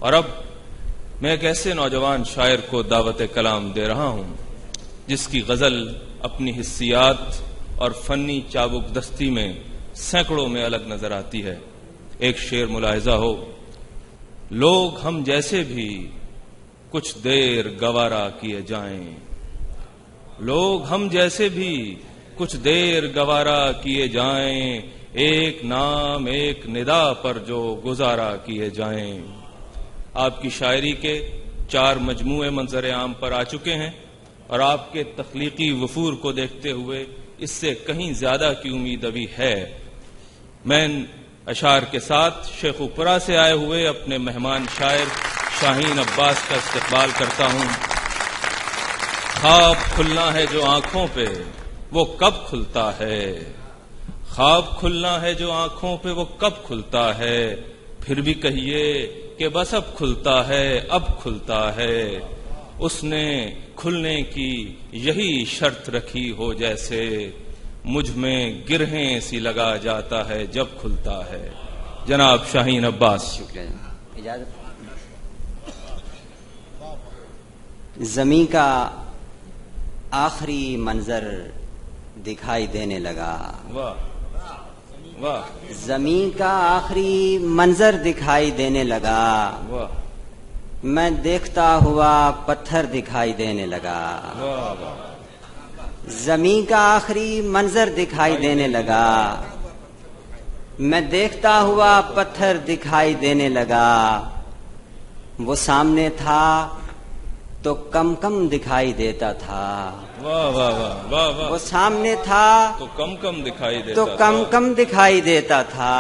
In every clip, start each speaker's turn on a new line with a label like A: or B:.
A: اور اب میں ایک ایسے نوجوان شاعر کو دعوت کلام دے رہا ہوں جس کی غزل اپنی حسیات اور فنی چابک دستی میں سینکڑوں میں الگ نظر آتی ہے۔ ایک شعر ملاحظہ ہو: لوگ ہم جیسے بھی کچھ دیر گوارا کیے جائیں، لوگ ہم جیسے بھی کچھ دیر گوارا کیے جائیں، ایک نام ایک ندا پر جو گزارا کیے جائیں۔ آپ کی شاعری کے 4 مجموعے منظر عام پر آ چکے ہیں اور آپ کے تخلیقی وفور کو دیکھتے ہوئے اس سے کہیں زیادہ کی امید ابھی ہے۔ میں اشعار کے ساتھ شیخوپورہ سے آئے ہوئے اپنے مہمان شاعر شاہین عباس کا استقبال کرتا ہوں۔ خواب کھلنا ہے جو آنکھوں پہ وہ کب کھلتا ہے، خواب کھلنا ہے جو آنکھوں پہ وہ کب کھلتا ہے، پھر بھی کہیے کہ بس اب کھلتا ہے، اب کھلتا ہے، اس نے کھلنے کی یہی شرط رکھی ہو جیسے مجھ میں گرہیں سی لگا جاتا ہے جب کھلتا ہے۔ جناب شاہین عباس۔
B: شکریہ۔ اجازت۔ زمین کا آخری منظر دکھائی دینے لگا،
A: واہ واہ
B: زمین کا آخری منظر دکھائی دینے لگا،
A: واہ
B: میں دیکھتا ہوا پتھر دکھائی دینے لگا،
A: واہ واہ
B: زمین کا آخری منظر دکھائی دینے لگا، میں دیکھتا ہوا پتھر دکھائی دینے لگا، وہ سامنے تھا تو کم کم دکھائی دیتا تھا،
A: واہ واہ واہ واہ واہ،
B: وہ سامنے تھا
A: تو کم کم دکھائی دیتا
B: تو
A: تھا،
B: کم کم دکھائی دیتا تھا،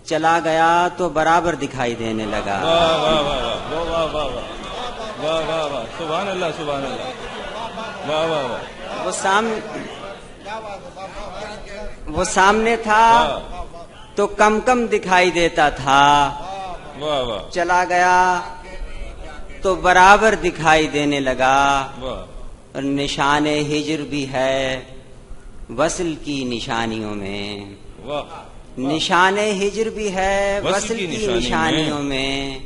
B: چلا گیا تو برابر دکھائی دینے لگا۔
A: واہ واہ واہ واہ واہ واہ واہ واہ واہ واہ، سبحان اللہ سبحان اللہ، واہ واہ واہ،
B: وہ سامنے تھا تو کم کم دکھائی دیتا تھا،
A: واہ واہ
B: چلا گیا تو برابر دکھائی دینے لگا،
A: واہ،
B: اور نشان ہجر بھی ہے وصل کی نشانیوں میں،
A: واہ،
B: نشان ہجر بھی ہے
A: وصل
B: وصل
A: کی
B: کی نشانیوں میں،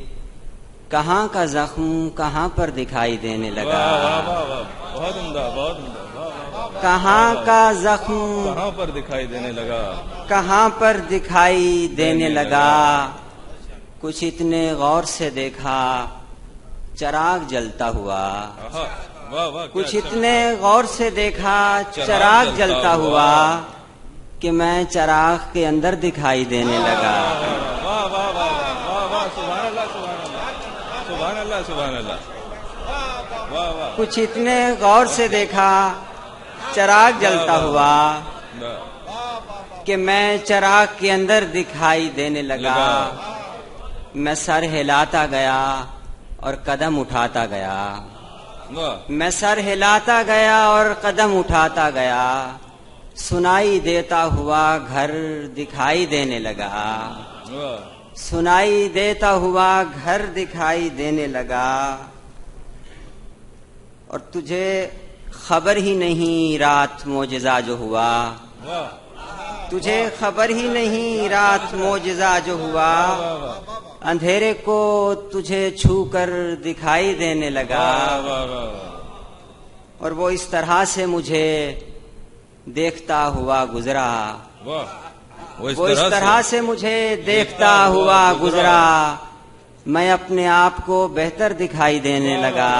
B: کہاں کا زخم کہاں پر دکھائی دینے لگا،
A: واہ واہ واہ، بہت عمدہ بہت عمدہ، واہ واہ واہ،
B: کہاں کا زخم
A: کہاں پر دکھائی دینے لگا،
B: کہاں پر دکھائی دینے لگا، کچھ اتنے غور سے دیکھا چراغ جلتا ہوا،
A: آہا، واہ واہ، کیا
B: کچھ
A: اچھا،
B: اتنے غور سے دیکھا چراغ جلتا ہوا کہ میں چراغ کے اندر دکھائی دینے لگا،
A: واہ واہ واہ واہ واہ، سبحان اللہ سبحان اللہ سبحان اللہ سبحان اللہ، واہ واہ،
B: کچھ اتنے غور سے دیکھا چراغ جلتا ہوا کہ میں چراغ کے اندر دکھائی دینے لگا، میں سر ہلاتا گیا اور قدم اٹھاتا گیا،
A: واہ،
B: میں سر ہلاتا گیا اور قدم اٹھاتا گیا، سنائی دیتا ہوا گھر دکھائی دینے لگا،
A: واہ،
B: سنائی دیتا ہوا گھر دکھائی دینے لگا، اور تجھے خبر ہی نہیں رات معجزہ جو ہوا،
A: واہ،
B: تجھے خبر ہی نہیں رات معجزہ جو ہوا، اندھیرے کو تجھے چھو کر دکھائی دینے لگا،
A: واہ واہ،
B: اور وہ اس طرح سے مجھے دیکھتا ہوا گزرا،
A: واہ،
B: وہ اس طرح سے مجھے دیکھتا ہوا گزرا، میں اپنے آپ کو بہتر دکھائی دینے لگا،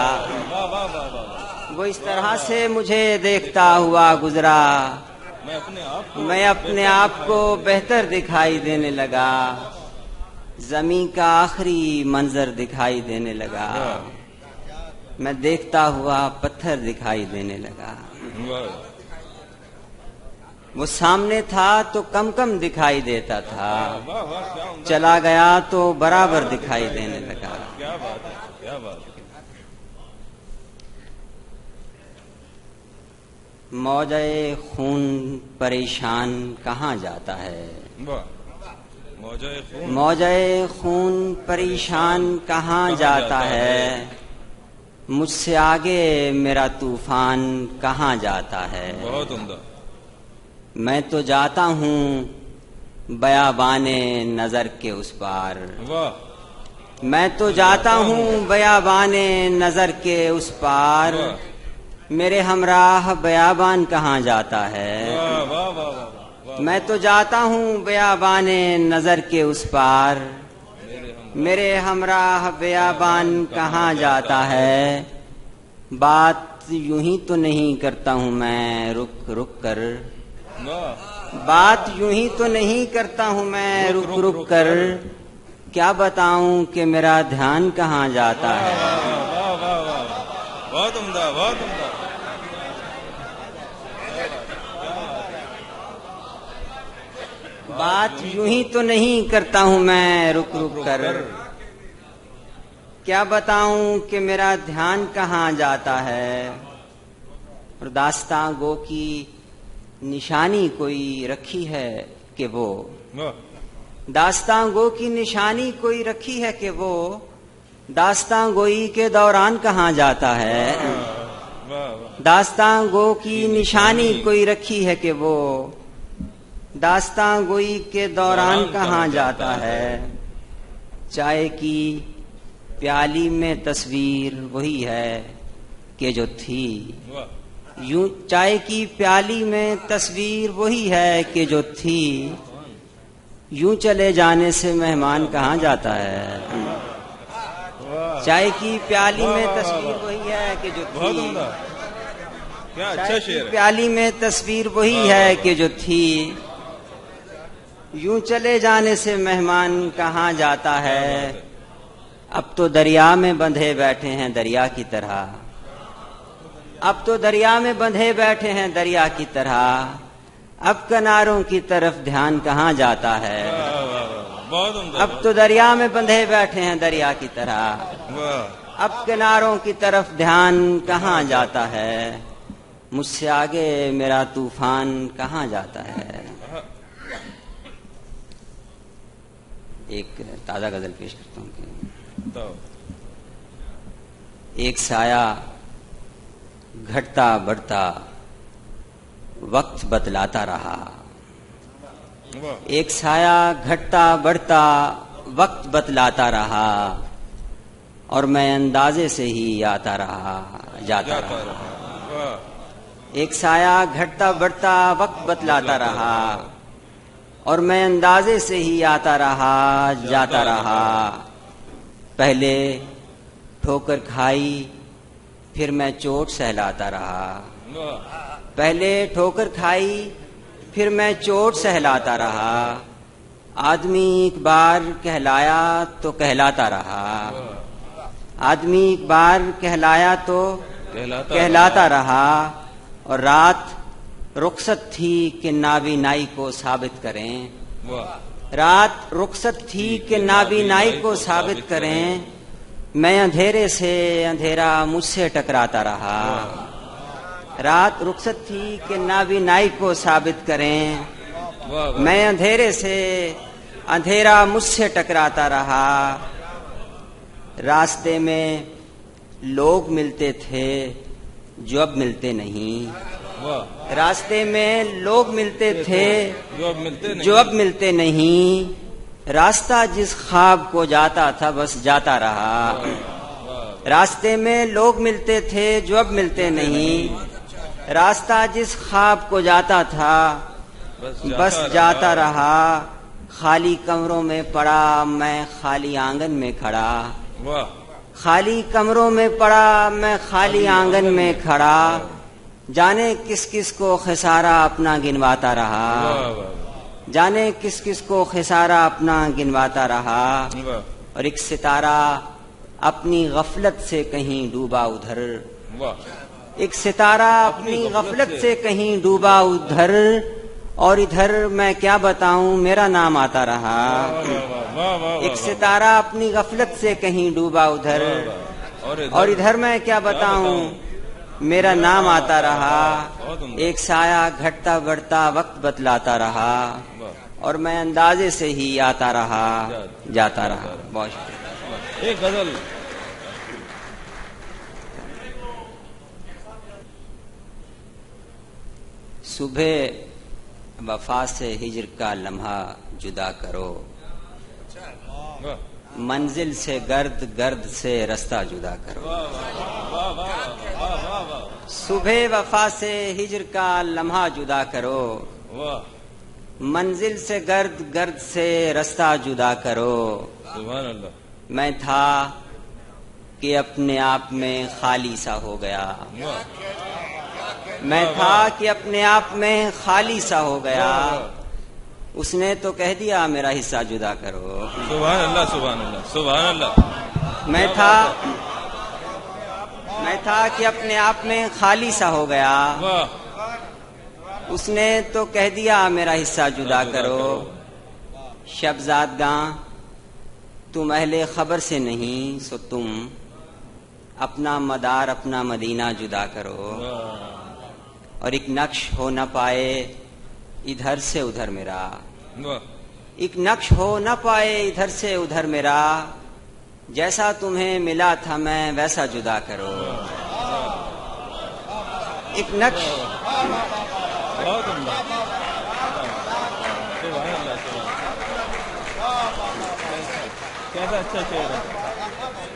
B: وہ اس طرح سے مجھے دیکھتا ہوا گزرا، میں اپنے آپ کو بہتر دکھائی دینے لگا، زمین کا آخری منظر دکھائی دینے لگا، میں دیکھتا ہوا پتھر دکھائی دینے لگا، وہ سامنے تھا تو کم کم دکھائی دیتا تھا، چلا گیا تو برابر دکھائی دینے لگا۔
A: کیا بات ہے، کیا بات ہے،
B: موجے خون پریشان کہاں جاتا ہے، موجے خون پریشان کہاں جاتا ہے، مجھ سے آگے میرا طوفان کہاں جاتا ہے،
A: بہت عمدہ،
B: میں تو جاتا ہوں بیابان نظر کے اس پار،
A: واہ،
B: میں تو جاتا ہوں بیابان نظر کے اس پار، میرے ہمراہ بیابان کہاں جاتا ہے؟ میں تو جاتا ہوں بیابان نظر کے اس پار، میرے ہمراہ بیابان کہاں جاتا ہے؟ بات یوں ہی تو نہیں کرتا ہوں میں رک رک کر، بات یوں ہی تو نہیں کرتا ہوں میں رک رک کر، کیا بتاؤں کہ میرا دھیان کہاں جاتا ہے؟
A: بہت عمدہ، بہت عمدہ۔
B: بات یوں ہی تو نہیں کرتا ہوں میں رک رک کر، کیا بتاؤں کہ میرا دھیان کہاں جاتا ہے؟ اور داستاں گو کی نشانی کوئی رکھی ہے کہ وہ، داستاں گو کی نشانی کوئی رکھی ہے کہ وہ داستاں گوئی کے دوران کہاں جاتا ہے؟ داستاں گو کی نشانی کوئی رکھی ہے کہ وہ داستاں گوئی کے دوران کہاں جاتا ہے؟ چائے کی پیالی میں تصویر وہی ہے کہ جو تھی، یوں چائے کی پیالی میں تصویر وہی ہے کہ جو تھی، یوں چلے جانے سے مہمان کہاں جاتا ہے؟ چائے کی پیالی میں تصویر وہی ہے کہ جو تھی، چائے کی پیالی میں تصویر وہی ہے کہ جو تھی، یوں چلے جانے سے مہمان کہاں جاتا ہے؟ اب تو دریا میں بندھے بیٹھے ہیں دریا کی طرح، اب تو دریا میں بندھے بیٹھے ہیں دریا کی طرح، اب کناروں کی طرف دھیان کہاں جاتا ہے؟ اب تو دریا میں بندھے بیٹھے ہیں دریا کی طرح، اب کناروں کی طرف دھیان کہاں جاتا ہے؟ مجھ سے آگے میرا طوفان کہاں جاتا ہے؟ ایک تازہ غزل پیش کرتا ہوں کہ ایک سایہ گھٹتا بڑھتا وقت بتلاتا رہا، ایک سایہ گھٹتا بڑھتا وقت بتلاتا رہا، اور میں اندازے سے ہی آتا رہا جاتا رہا۔ ایک سایہ گھٹتا بڑھتا وقت بتلاتا رہا، اور میں اندازے سے ہی آتا رہا جاتا رہا۔ پہلے ٹھوکر کھائی پھر میں چوٹ سہلاتا رہا، پہلے ٹھوکر کھائی پھر میں چوٹ سہلاتا رہا، آدمی ایک بار کہلایا تو کہلاتا رہا، آدمی ایک بار کہلایا تو کہلاتا رہا، اور رات رخصت تھی کہ نابینائی کو ثابت کریں، رات رخصت تھی کہ نابینائی کو ثابت کریں، میں اندھیرے سے اندھیرا مجھ سے ٹکراتا رہا، رات رخصت تھی کہ نابینائی کو ثابت کریں، میں اندھیرے سے اندھیرا مجھ سے ٹکراتا رہا۔ راستے میں لوگ ملتے تھے جو اب ملتے نہیں، راستے میں لوگ ملتے تھے جو اب ملتے نہیں، راستہ جس خواب کو جاتا تھا بس جاتا رہا، راستے میں لوگ ملتے تھے جو اب ملتے نہیں، راستہ جس خواب کو جاتا تھا بس جاتا رہا، خالی کمروں میں پڑا میں خالی آنگن میں کھڑا، خالی کمروں میں پڑا میں خالی آنگن میں کھڑا، جانے کس کس کو خسارہ اپنا گنواتا رہا، جانے کس کس کو خسارہ اپنا گنواتا رہا، اور ایک ستارہ اپنی غفلت سے کہیں ڈوبا ادھر، ایک ستارہ اپنی غفلت سے کہیں ڈوبا ادھر، اور ادھر میں کیا بتاؤں میرا نام آتا رہا، ایک ستارہ اپنی غفلت سے کہیں ڈوبا ادھر، اور ادھر میں کیا بتاؤں میرا نام آتا رہا، ایک سایہ گھٹتا بڑھتا وقت بتلاتا رہا، اور میں اندازے سے ہی آتا رہا جاتا رہا۔ بہت شکریہ۔
A: ایک غزل
B: صبح وفا سے ہجر کا لمحہ جدا کرو، منزل سے گرد، گرد سے رستہ جدا کرو، صبح وفا سے ہجر کا لمحہ جدا کرو، منزل سے گرد، گرد سے رستہ جدا کرو۔
A: سبحان اللہ۔
B: میں تھا کہ اپنے آپ میں خالی سا ہو گیا، میں تھا کہ اپنے آپ میں خالی سا ہو گیا، اس نے تو کہہ دیا میرا حصہ جدا کرو۔
A: سبحان اللہ، سبحان اللہ، سبحان اللہ۔
B: میں تھا کہ اپنے آپ میں خالی سا ہو گیا، اس نے تو کہہ دیا میرا حصہ جدا کرو۔ شب زادگاں تم اہل خبر سے نہیں، سو تم اپنا مدار، اپنا مدینہ جدا کرو، اور ایک نقش ہو نہ پائے ادھر سے ادھر میرا، ایک نقش ہو نہ پائے ادھر سے ادھر میرا، جیسا تمہیں ملا تھا میں ویسا جدا کرو۔ ایک نقش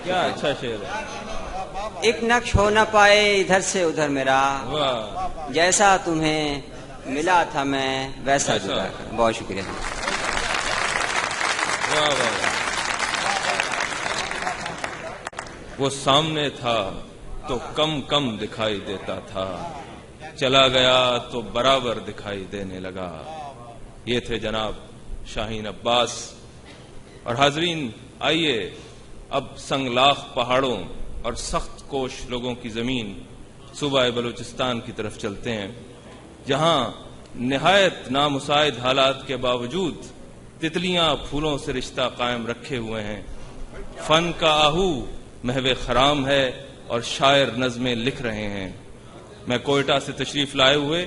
A: کیا اچھا شعر ہے۔
B: ایک نقش ہو نہ پائے ادھر سے ادھر میرا، جیسا تمہیں ملا تھا میں ویسا جدا کروں۔ بہت شکریہ۔
A: وہ سامنے تھا تو کم کم دکھائی دیتا تھا، چلا گیا تو برابر دکھائی دینے لگا۔ یہ تھے جناب شاہین عباس۔ اور حاضرین، آئیے اب سنگلاخ پہاڑوں اور سخت کوش لوگوں کی زمین صوبہ بلوچستان کی طرف چلتے ہیں، جہاں نہایت نامساعد حالات کے باوجود تتلیاں پھولوں سے رشتہ قائم رکھے ہوئے ہیں۔ فن کا آہو محو خرام ہے اور شاعر نظمیں لکھ رہے ہیں۔ میں کوئٹہ سے تشریف لائے ہوئے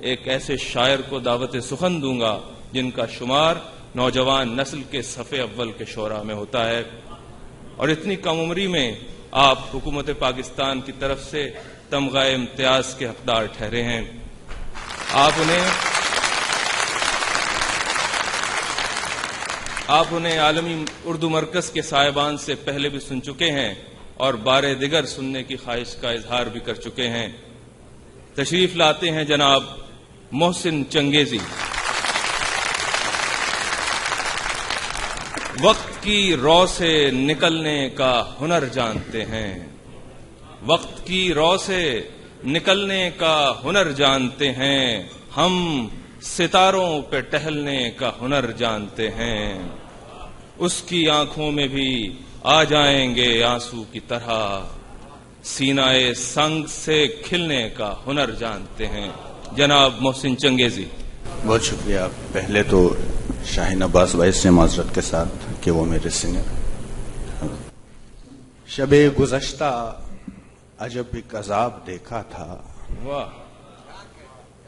A: ایک ایسے شاعر کو دعوت سخن دوں گا جن کا شمار نوجوان نسل کے صف اول کے شعراء میں ہوتا ہے، اور اتنی کم عمری میں آپ حکومت پاکستان کی طرف سے تمغہ امتیاز کے حقدار ٹھہرے ہیں۔ آپ انہیں عالمی اردو مرکز کے صاحبان سے پہلے بھی سن چکے ہیں اور بارے دیگر سننے کی خواہش کا اظہار بھی کر چکے ہیں۔ تشریف لاتے ہیں جناب محسن چنگیزی۔ وقت کی رو سے نکلنے کا ہنر جانتے ہیں، وقت کی رو سے نکلنے کا ہنر جانتے ہیں، ہم ستاروں پہ ٹہلنے کا ہنر جانتے ہیں، اس کی آنکھوں میں بھی آ جائیں گے آنسو کی طرح، سینہ سنگ سے کھلنے کا ہنر جانتے ہیں۔ جناب محسن چنگیزی۔
C: بہت شکریہ۔ پہلے تو شاہین عباس بھائی سے معذرت کے ساتھ کہ وہ میرے سینئر۔ شب گزشتہ عجب ایک عذاب دیکھا تھا،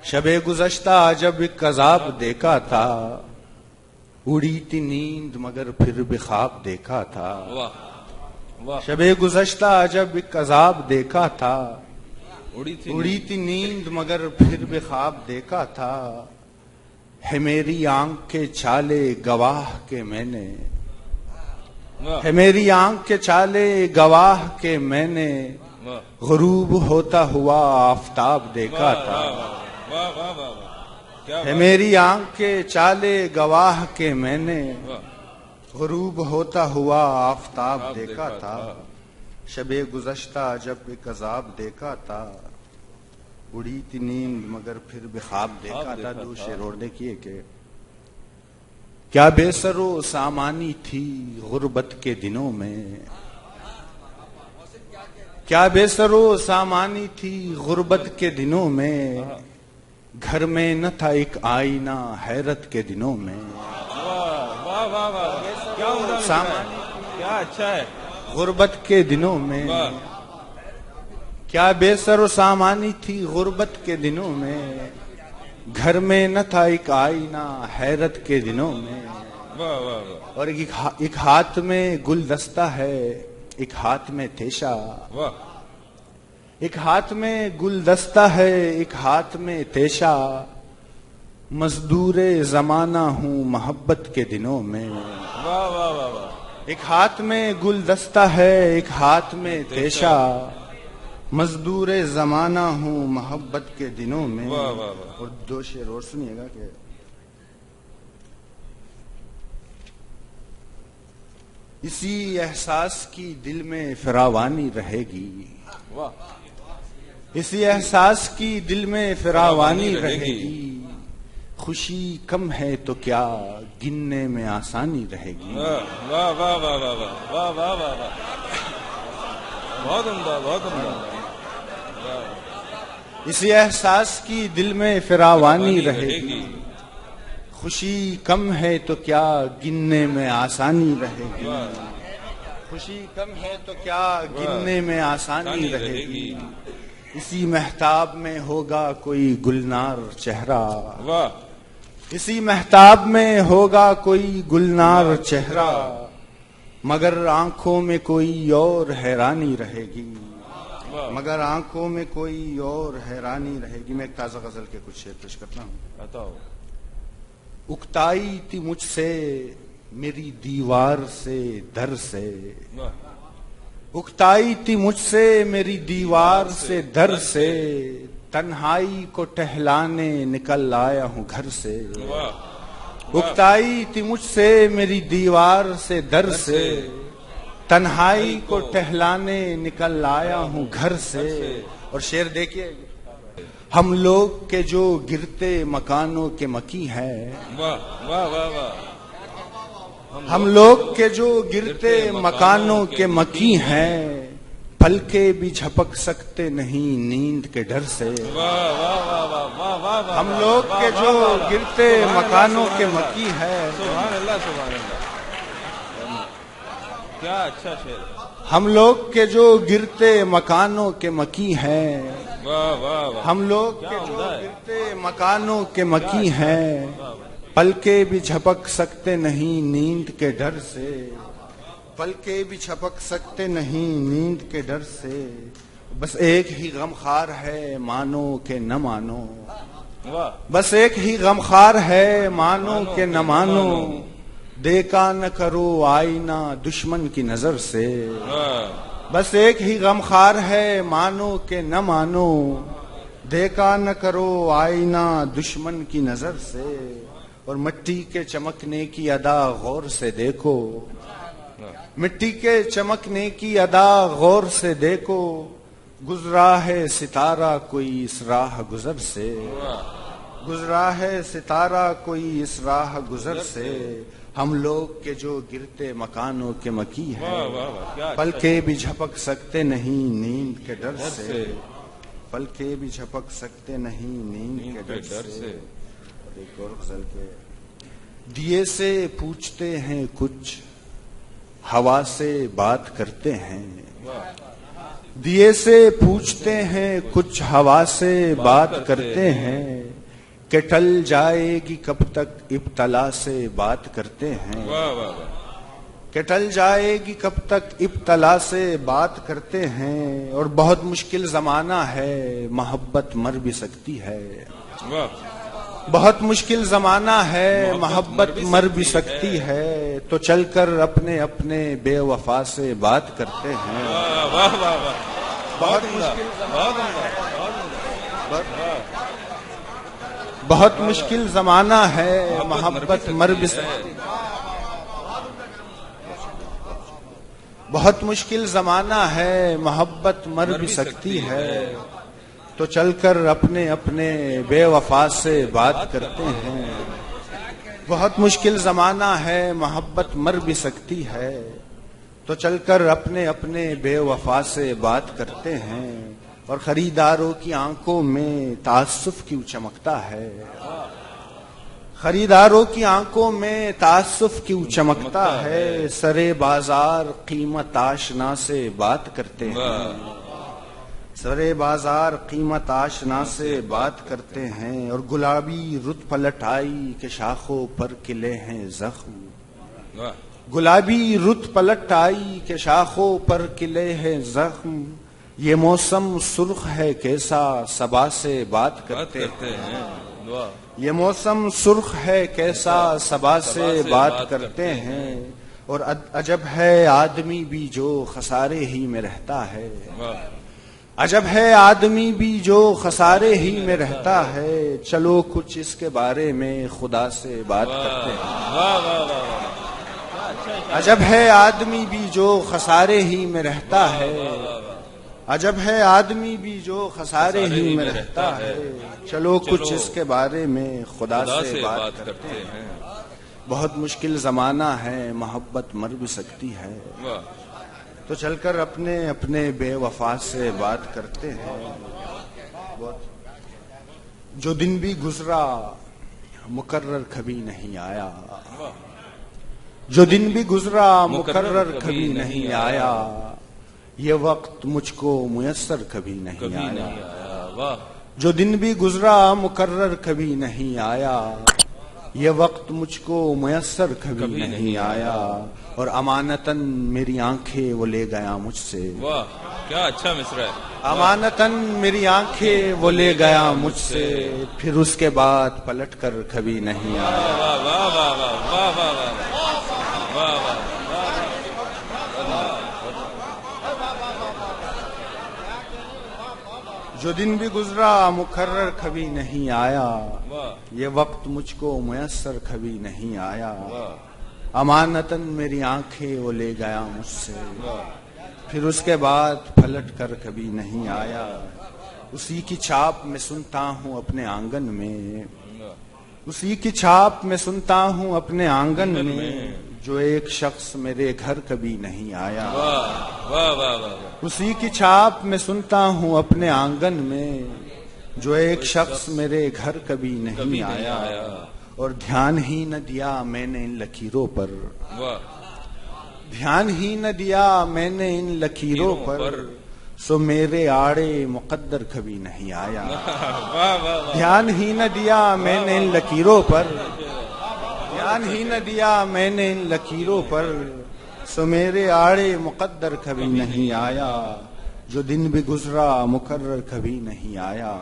C: شب گزشتہ عجب ایک عذاب دیکھا تھا، اڑی تھی نیند مگر پھر بھی خواب دیکھا تھا، شب گزشتہ عجب ایک عذاب دیکھا تھا، اڑی تھی نیند مگر پھر بھی خواب دیکھا تھا، ہے میری آنکھ کے چھالے گواہ کے میں نے، ہے میری آنکھ کے چھالے گواہ کے میں نے، غروب ہوتا ہوا آفتاب دیکھا تھا، ہے میری آنکھ کے چالے گواہ کے میں نے، غروب ہوتا ہوا آفتاب دیکھا تھا، شب گزشتہ جب ایک عذاب دیکھا تھا، اڑی تھی نیند مگر پھر بھی خواب دیکھا تھا۔ دو شعر اور دیکھیے کہ کیا بے سر و سامانی تھی غربت کے دنوں میں، کیا بے سر و سامانی تھی غربت کے دنوں میں، گھر میں نہ تھا ایک آئینہ حیرت کے دنوں میں،
A: کیا اچھا ہے،
C: غربت کے دنوں میں، کیا بے سر و سامانی تھی غربت کے دنوں میں، گھر میں نہ تھا ایک آئینہ حیرت کے دنوں میں، اور ایک ہاتھ میں گلدستہ ہے ایک ہاتھ میں تیشا، ایک ہاتھ میں گلدستہ ہے ایک ہاتھ میں تیشا، مزدور زمانہ ہوں محبت کے دنوں میں، ایک ہاتھ میں گلدستہ ہے ایک ہاتھ میں تیشا، مزدور زمانہ ہوں محبت کے دنوں میں. اور دو شعر اور سنیے گا کہ اسی احساس کی دل میں فراوانی رہے گی، اسی احساس کی دل میں فراوانی رہے گی، خوشی کم ہے تو کیا گننے میں آسانی رہے گی.
A: واہ واہ واہ واہ واہ واہ واہ واہ واہ، بہت عمدہ بہت عمدہ.
C: اسی احساس کی دل میں فراوانی رہے گی، خوشی کم ہے تو کیا گننے میں آسانی رہے گی، خوشی کم ہے تو کیا گننے میں آسانی رہے گی. اسی مہتاب میں ہوگا کوئی گلنار چہرہ، اسی مہتاب میں ہوگا کوئی گلنار چہرہ، مگر آنکھوں میں کوئی اور حیرانی رہے گی، مگر آنکھوں میں کوئی اور حیرانی رہے گی. میں ایک تازہ غزل کے کچھ شعر پیش کرتا ہوں.
A: بتاؤ.
C: اکتائی تھی مجھ سے میری دیوار سے در سے، اکتائی تھی مجھ سے میری دیوار سے در سے، تنہائی کو ٹہلانے نکل آیا ہوں گھر سے. اکتائی تھی مجھ سے میری دیوار سے در سے، تنہائی کو ٹہلانے نکل آیا ہوں گھر سے. اور شعر دیکھیے، ہم لوگ کے جو گرتے مکانوں کے مکی ہیں، ہم لوگ کے جو گرتے مکانوں کے مکی ہیں، پلکے بھی جھپک سکتے نہیں نیند کے ڈر سے. ہم لوگ کے جو گرتے مکانوں کے مکی ہیں،
A: سبحان اللہ سبحان اللہ، کیا اچھا شعر.
C: ہم لوگ کے جو گرتے مکانوں کے مکی ہیں، ہم لوگ کے جو گرتے مکانوں کے مکی ہیں، پلکے بھی جھپک سکتے نہیں نیند کے ڈر سے، پلکے بھی جھپک سکتے نہیں نیند کے ڈر سے. بس ایک ہی غمخوار ہے مانو کہ نہ مانو، بس ایک ہی غمخوار ہے مانو کہ نہ مانو، دیکھا نہ کرو آئینہ دشمن کی نظر سے. بس ایک ہی غمخوار ہے مانو کہ نہ مانو، دیکھا نہ کرو آئینہ دشمن کی نظر سے. اور مٹی کے چمکنے کی ادا غور سے دیکھو، مٹی کے چمکنے کی ادا غور سے دیکھو، گزرا ہے ستارہ کوئی اس راہ گزر سے، گزرا ہے ستارہ کوئی اس راہ گزر سے. ہم لوگ کے جو گرتے مکانوں کے مکی ہیں، پلکے بھی جھپک سکتے نہیں نیند کے ڈر سے، پلکے بھی جھپک سکتے نہیں نیند کے ڈر سے. ایک اور غزل کے دیے سے پوچھتے ہیں کچھ ہوا سے بات کرتے ہیں، دیے سے پوچھتے ہیں کچھ ہوا سے بات کرتے ہیں، کہ ٹل جائے گی کب تک ابتلا سے بات کرتے ہیں، کہ ٹل جائے گی کب تک ابتلا سے بات کرتے ہیں. اور بہت مشکل زمانہ ہے محبت مر بھی سکتی ہے، بہت مشکل زمانہ ہے محبت مر بھی سکتی ہے، تو چل کر اپنے اپنے بے وفا سے بات کرتے ہیں. بہت مشکل زمانہ ہے محبت مر بھی سکتی ہے، بہت مشکل زمانہ ہے محبت مر بھی سکتی ہے، تو چل کر اپنے اپنے بے وفا سے بات کرتے ہیں. بہت مشکل زمانہ ہے محبت مر بھی سکتی ہے، تو چل کر اپنے اپنے بے وفا سے بات کرتے ہیں. اور خریداروں کی آنکھوں میں تعصف کیوں چمکتا ہے، خریداروں کی آنکھوں میں تعصف کیوں چمکتا ہے، سرے بازار قیمت آشنا سے بات کرتے ہیں، سرے بازار قیمت آشنا سے بات کرتے ہیں. اور گلابی رت پلٹ آئی کہ شاخوں پر کلے ہیں زخم، گلابی رت پلٹ آئی کہ شاخوں پر کلے ہیں زخم، یہ موسم سرخ ہے کیسا صبا سے بات کرتے ہیں، یہ موسم سرخ ہے کیسا صبا سے بات کرتے ہیں. اور عجب ہے آدمی بھی جو خسارے ہی میں رہتا ہے، عجب ہے آدمی بھی جو خسارے ہی میں رہتا ہے، چلو کچھ اس کے بارے میں خدا سے بات کرتے ہیں۔ عجب ہے آدمی بھی جو خسارے ہی میں رہتا ہے، عجب ہے آدمی بھی جو خسارے ہی میں رہتا ہے، چلو کچھ اس کے بارے میں خدا سے بات کرتے ہیں۔ بہت مشکل زمانہ ہے، محبت مر بھی سکتی ہے، تو چل کر اپنے اپنے بے وفا سے بات کرتے ہیں۔ جو دن بھی گزرا مقرر کبھی نہیں آیا، جو دن بھی گزرا مقرر کبھی نہیں آیا، یہ وقت مجھ کو میسر کبھی نہیں آیا۔ جو دن بھی گزرا مقرر کبھی نہیں آیا، یہ وقت مجھ کو میسر کبھی نہیں آیا، اور امانتاً میری آنکھیں وہ لے گیا مجھ سے۔
A: واہ کیا اچھا مصرع ہے۔
C: امانتاً میری آنکھیں وہ لے گیا مجھ سے، پھر اس کے بعد پلٹ کر کبھی نہیں آیا۔
A: واہ واہ واہ واہ واہ واہ واہ۔
C: جو دن بھی گزرا مقرر کبھی نہیں آیا، یہ وقت مجھ کو میسر کبھی نہیں آیا، امانتاً میری آنکھیں وہ لے گیا مجھ سے، پھر اس کے بعد پلٹ کر کبھی نہیں آیا۔ اسی کی چھاپ میں سنتا ہوں اپنے آنگن میں، اسی کی چھاپ میں سنتا ہوں اپنے آنگن میں، جو ایک شخص میرے گھر کبھی نہیں آیا۔ اسی کی چھاپ میں سنتا ہوں اپنے آنگن میں، جو ایک شخص میرے گھر کبھی نہیں آیا، اور دھیان ہی نہ دیا میں نے ان لکیروں پر، دھیان ہی نہ دیا میں نے ان لکیروں پر، سو میرے آڑے مقدر کبھی نہیں آیا۔ دھیان ہی نہ دیا میں نے ان لکیروں پر، دھیان ہی نہ دیا میں نے ان لکیروں پر، سو میرے آڑے مقدر کبھی نہیں آیا۔ جو دن بھی گزرا مقرر کبھی نہیں آیا،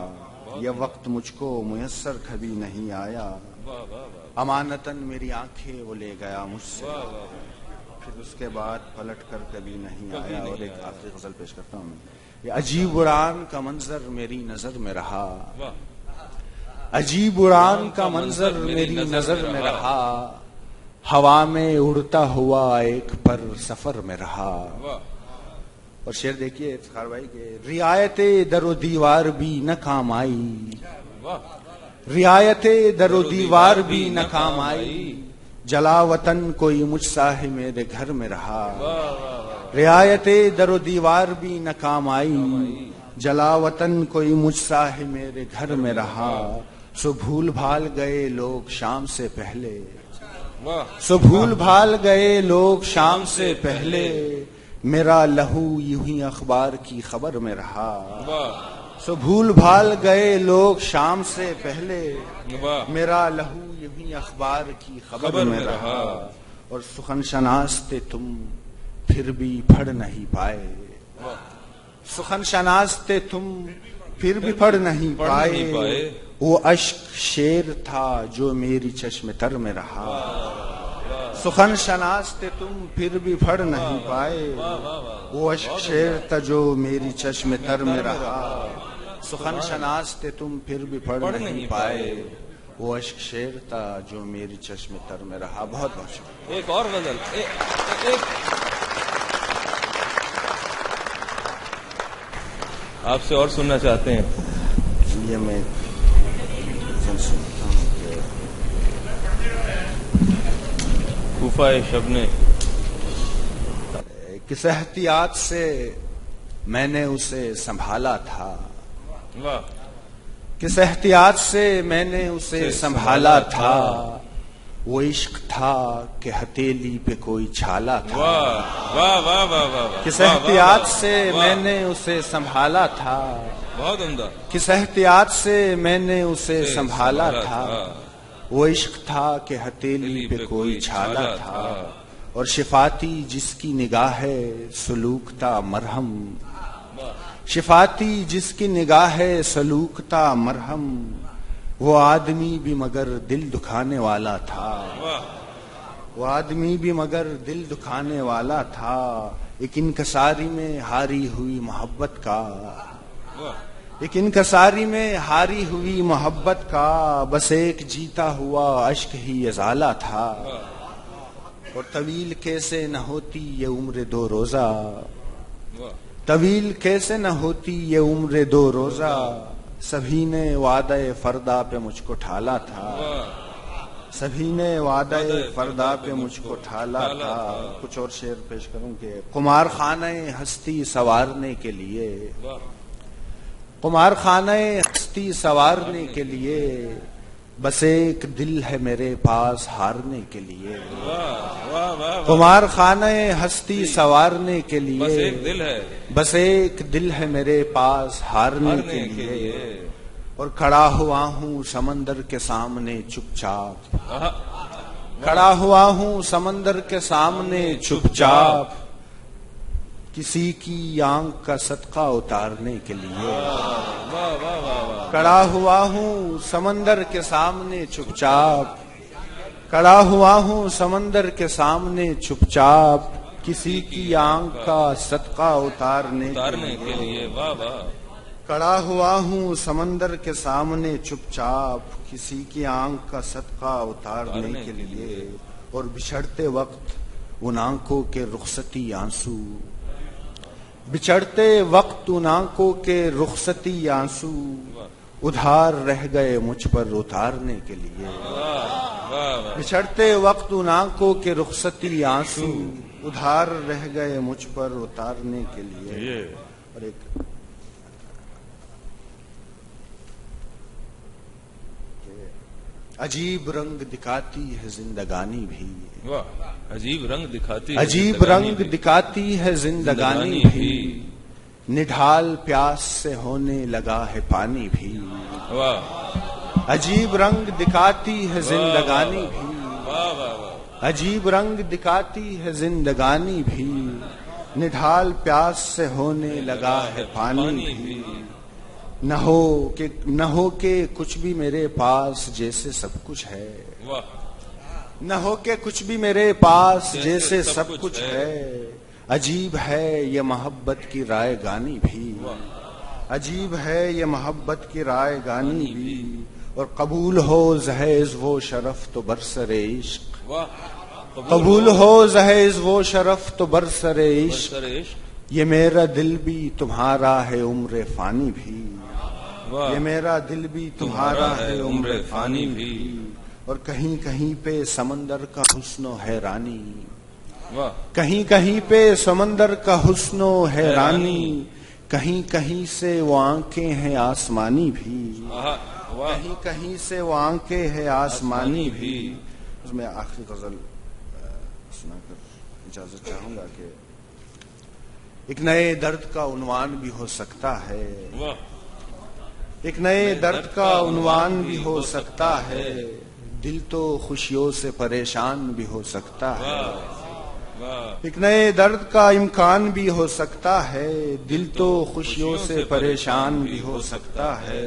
C: یہ وقت مجھ کو میسر کبھی نہیں آیا، امانتاً میری آنکھیں وہ لے گیا مجھ سے، پھر اس کے بعد پلٹ کر کبھی نہیں آیا۔ اور ایک آخری غزل پیش کرتا ہوں۔ یہ عجیب اڑان کا منظر میری نظر میں رہا، عجیب اڑان کا منظر میری نظر میں رہا، ہوا میں اڑتا ہوا ایک پر سفر میں رہا۔ اور شعر دیکھیے افتخار بھائی کے، رعایت در و دیوار بھی نہ کام آئی، رعایت در و دیوار بھی نہ کام آئی، جلا وطن کوئی مجھ سا ہے میرے گھر میں رہا، رعایت در و دیوار بھی نہ کام آئی، جلا وطن کوئی مجھ سا ہے میرے گھر میں رہا، سو بھول بھال گئے لوگ شام سے پہلے، سو بھول بھال گئے لوگ شام سے پہلے، میرا لہو یوں ہی اخبار کی خبر میں رہا، سو بھول بھال گئے لوگ شام سے پہلے، میرا لہو یوں ہی اخبار کی خبر میں رہا، اور سخن شناس تھے تم پھر بھی پڑھ نہیں پائے، سخن شناس تھے تم پھر بھی پڑھ نہیں پائے، وہ اشک شیر تھا جو میری چشم تر میں رہا، سخن شناس تھے تم پھر بھی پڑھ نہیں پائے، وہ اشک شیر تھا جو میری چشم تر میں رہا، سخن شناس تھے تم پھر بھی پڑھ نہیں پائے، وہ اشک شیر تھا جو میری چشم تر میں رہا۔ بہت بہت شکریہ۔
A: ایک اور غزل آپ سے اور سننا چاہتے ہیں؟
C: یہ میں
A: کوفہ شبنے،
C: کس احتیاط سے میں نے اسے سنبھالا تھا، کس احتیاط سے میں نے اسے سنبھالا تھا، وہ عشق تھا کہ ہتھیلی پہ کوئی چھالا تھا، کس احتیاط سے میں نے اسے سنبھالا تھا،
A: بہت عمدہ،
C: کس احتیاط سے میں نے اسے سنبھالا تھا، وہ عشق تھا کہ ہتھیلی پہ کوئی چھالا تھا، اور شفاتی جس کی نگاہ سلوک تھا مرہم، شفاتی جس کی نگاہ سلوک تھا مرہم، وہ آدمی بھی مگر دل دکھانے والا تھا، وہ آدمی بھی مگر دل دکھانے والا تھا، ایک انکساری میں ہاری ہوئی محبت کا، ایک انکساری میں ہاری ہوئی محبت کا، بس ایک جیتا ہوا اشک ہی ازالہ تھا، اور طویل کیسے نہ ہوتی یہ عمر دو روزہ، طویل کیسے نہ ہوتی یہ عمر دو روزہ، سبھی نے وعدہ فردا پہ مجھ کو ٹھالا تھا، سبھی نے وعدہ فردا پہ مجھ کو ٹھالا تھا۔ کچھ اور شعر پیش کروں کہ قمار خانہ ہستی سوارنے کے لیے، قمار خانہ ہستی سوارنے کے لیے، بس ایک دل ہے میرے پاس ہارنے کے لیے، قمار خانہ ہستی سوارنے کے لیے،
A: بس ایک دل ہے،
C: بس ایک دل ہے میرے پاس ہارنے کے لیے، اور کھڑا ہوا ہوں سمندر کے سامنے چپ چاپ، کھڑا ہوا ہوں سمندر کے سامنے چپ چاپ، کسی کی آنکھ کا صدقہ اتارنے کے لیے، کھڑا ہوا ہوں سمندر کے سامنے چپ چاپ، کھڑا ہوا ہوں سمندر کے سامنے چپ چاپ، کسی کی آنکھ کا صدقہ اتارنے کے لیے، کھڑا ہوا ہوں سمندر کے سامنے چپ چاپ، کسی کی آنکھ کا صدقہ اتارنے کے لیے، اور بچھڑتے وقت ان آنکھوں کے رخصتی آنسو، بچھڑتے وقت ان آنکھوں کے رخصتی آنسو، ادھار رہ گئے مجھ پر اتارنے کے لیے، بچھڑتے وقت ان آنکھوں کے رخصتی آنسو، ادھار رہ گئے مجھ پر اتارنے کے لیے۔ اور ایک عجیب رنگ دکھاتی ہے زندگانی بھی،
A: عجیب رنگ دکھاتی،
C: عجیب رنگ دکھاتی ہے زندگانی بھی، نڈھال پیاس سے ہونے لگا ہے پانی بھی، عجیب رنگ دکھاتی ہے زندگانی بھی، عجیب رنگ دکھاتی ہے زندگانی بھی، نڈھال پیاس سے ہونے لگا ہے پانی بھی، نہ ہو کہ کچھ بھی میرے پاس جیسے سب کچھ ہے، نہ ہو کہ کچھ بھی میرے پاس جیسے سب کچھ ہے، عجیب ہے یہ محبت کی رائے گانی بھی، عجیب ہے یہ محبت کی رائے گانی بھی، اور قبول ہو جہیز وہ شرف تو برسر عشق، قبول ہو جہیز وہ شرف تو برسر عشق، یہ میرا دل بھی تمہارا ہے عمر فانی بھی، یہ میرا دل بھی تمہارا ہے عمر فانی بھی، اور کہیں کہیں پہ سمندر کا حسن و حیرانی، کہیں کہیں پہ سمندر کا حسن و حیرانی، کہیں کہیں سے وہ آنکھیں ہیں آسمانی بھی، کہیں کہیں سے وہ آنکھیں ہیں آسمانی بھی۔ اس میں آخری غزل سنا کر اجازت چاہوں گا کہ ایک نئے درد کا عنوان بھی ہو سکتا ہے، ایک نئے درد کا عنوان بھی ہو سکتا ہے، دل تو خوشیوں سے پریشان بھی ہو سکتا ہے، ایک نئے درد کا امکان بھی ہو سکتا ہے، دل تو خوشیوں سے پریشان بھی ہو سکتا ہے،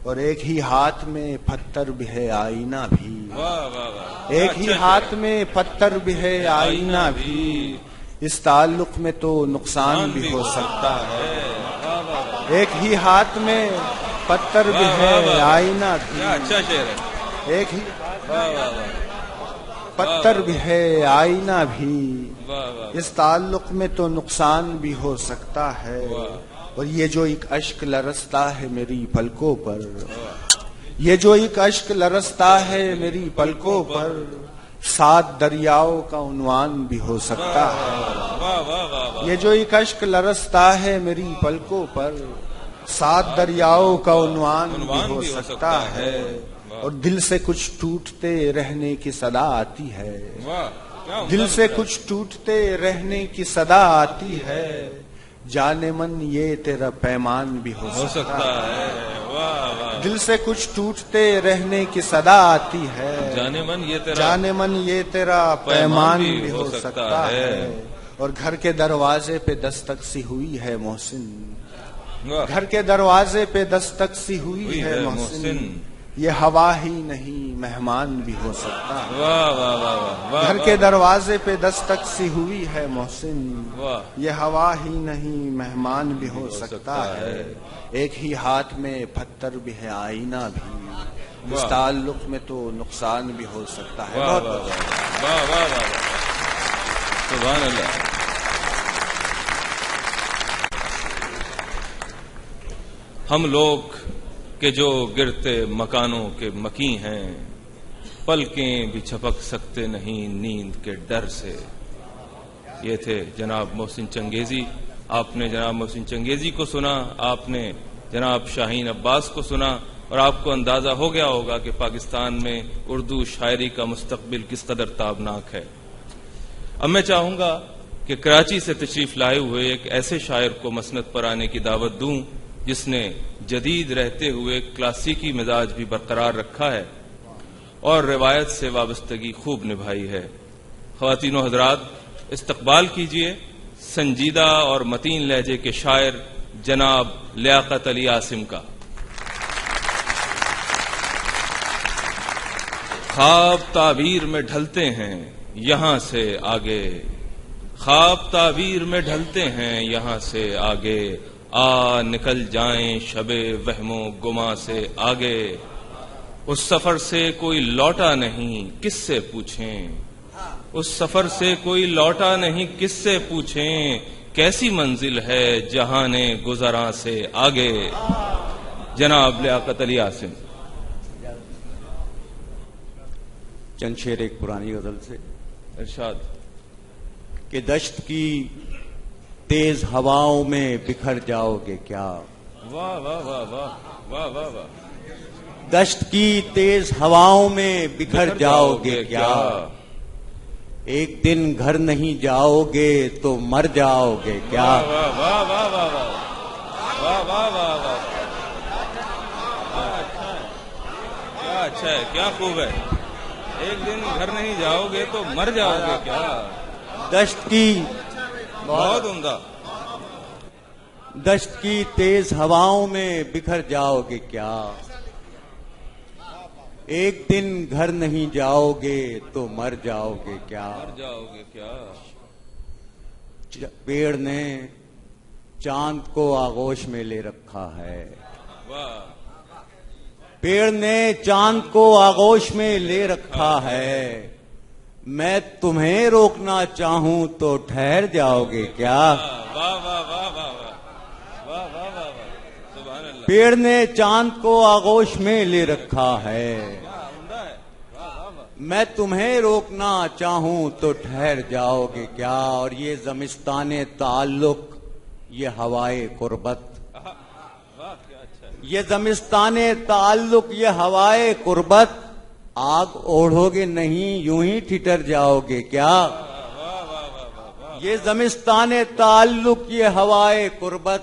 C: اور ایک ہی ہاتھ میں پتھر بھی ہے آئینہ بھی، ایک ہی ہاتھ میں پتھر بھی ہے آئینہ بھی، اس تعلق میں تو نقصان بھی ہو سکتا ہے، ایک ہی ہاتھ میں پتھر بھی ہے آئینہ بھی،
A: اچھا شعر ہے،
C: ایک ہی پتھر بھی ہے آئینہ بھی، اس تعلق میں تو نقصان بھی ہو سکتا ہے، اور یہ جو ایک اشک لرزتا ہے میری پلکوں پر، یہ جو ایک اشک لرزتا ہے میری پلکوں پر، 7 دریاؤں کا عنوان بھی ہو سکتا ہے، یہ جو ایک اشک لرزتا ہے میری پلکوں پر، 7 دریاؤں کا عنوان بھی ہو سکتا ہے، اور دل سے کچھ ٹوٹتے رہنے کی صدا آتی ہے، دل سے کچھ ٹوٹتے رہنے کی صدا آتی ہے، جانے من یہ تیرا پیمان بھی ہو سکتا ہے، دل سے کچھ ٹوٹتے رہنے کی صدا آتی ہے، جانے من یہ تیرا پیمان بھی ہو سکتا ہے، اور گھر کے دروازے پہ دستک سی ہوئی ہے محسن، گھر کے دروازے پہ دستک سی ہوئی ہے محسن، یہ ہوا ہی نہیں مہمان بھی ہو سکتا ہے، گھر کے دروازے پہ دستک سی ہوئی ہے محسن، یہ ہوا ہی نہیں مہمان بھی ہو سکتا ہے، ایک ہی ہاتھ میں پتھر بھی ہے آئینہ بھی، اس تعلق میں تو نقصان بھی ہو سکتا ہے۔
A: واہ واہ واہ واہ واہ، سبحان اللہ۔ ہم لوگ کہ جو گرتے مکانوں کے مکی ہیں، پلکیں بھی چھپک سکتے نہیں نیند کے ڈر سے۔ یہ تھے جناب محسن چنگیزی۔ آپ نے جناب محسن چنگیزی کو سنا، آپ نے جناب شاہین عباس کو سنا، اور آپ کو اندازہ ہو گیا ہوگا کہ پاکستان میں اردو شاعری کا مستقبل کس قدر تابناک ہے۔ اب میں چاہوں گا کہ کراچی سے تشریف لائے ہوئے ایک ایسے شاعر کو مسند پر آنے کی دعوت دوں جس نے جدید رہتے ہوئے کلاسیکی مزاج بھی برقرار رکھا ہے اور روایت سے وابستگی خوب نبھائی ہے۔ خواتین و حضرات، استقبال کیجئے سنجیدہ اور متین لہجے کے شاعر جناب لیاقت علی عاصم کا۔ خواب تعبیر میں ڈھلتے ہیں یہاں سے آگے، خواب تعبیر میں ڈھلتے ہیں یہاں سے آگے، آ نکل جائیں شب وہم و گما سے آگے، اس سفر سے کوئی لوٹا نہیں کس سے پوچھیں، اس سفر سے کوئی لوٹا نہیں کس سے پوچھیں، کیسی منزل ہے جہاں نے گزراں سے آگے۔ جناب لیاقت علی عاصم۔
D: چند شعر ایک پرانی غزل سے۔
A: ارشاد۔
D: کہ دشت کی تیز ہواؤں میں بکھر جاؤ گے کیا،
A: واہ واہ واہ واہ واہ واہ واہ،
D: دشت کی تیز ہواؤں میں بکھر جاؤ گے کیا، ایک دن گھر نہیں جاؤ گے تو مر جاؤ گے کیا۔
A: واہ واہ واہ واہ واہ واہ واہ واہ، کیا اچھا ہے، کیا خوب ہے، ایک دن گھر نہیں جاؤ گے تو مر جاؤ گے کیا۔
D: دشت کی
A: بہت عمدہ،
D: دشت کی تیز ہواؤں میں بکھر جاؤ گے کیا، ایک دن گھر نہیں جاؤ گے تو مر جاؤ گے کیا۔
A: مر جاؤ گے کیا۔
D: پیڑ نے چاند کو آغوش میں لے رکھا ہے،
A: واہ،
D: پیڑ نے چاند کو آغوش میں لے رکھا ہے، میں تمہیں روکنا چاہوں تو ٹھہر جاؤ گے کیا۔
A: واہ واہ واہ واہ واہ واہ واہ، سبحان اللہ۔
D: پیڑ نے چاند کو آغوش میں لے رکھا ہے، میں تمہیں روکنا چاہوں تو ٹھہر جاؤ گے کیا۔ اور یہ زمستان تعلق، یہ ہوائے قربت، یہ زمستان تعلق، یہ ہوائے قربت، آگ اوڑھو گے نہیں یوں ہی ٹھٹر جاؤ گے کیا۔ یہ زمستان تعلق، یہ ہوائے قربت،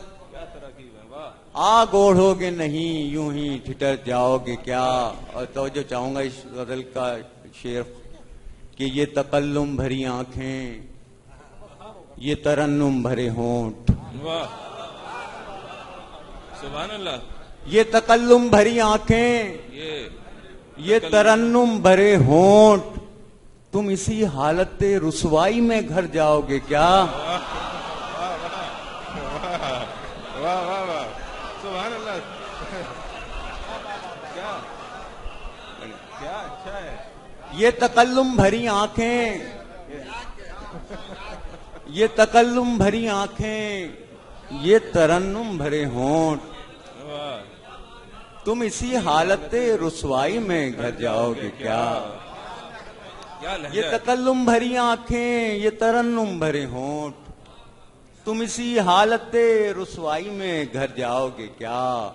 D: آگ اوڑھو گے نہیں یوں ہی ٹھٹر جاؤ گے کیا۔ اور توجہ چاہوں گا اس غزل کا شعر کہ یہ تکلم بھری آنکھیں، یہ ترنم بھرے ہونٹ،
A: واہ، سبحان اللہ،
D: یہ تکلم بھری آنکھیں، یہ ترنم بھرے ہونٹ، تم اسی حالت رسوائی میں گھر جاؤ گے کیا۔
A: واہ واہ واہ، سبحان اللہ، کیا اچھا ہے۔
D: یہ تکلم بھری آنکھیں، یہ تکلم بھری آنکھیں، یہ ترنم بھرے ہونٹ، تم اسی حالت رسوائی میں گھر جاؤ گے کیا۔ یہ تکلم بھری آنکھیں، یہ ترنم بھرے ہونٹ، تم اسی حالت رسوائی میں گھر جاؤ گے کیا۔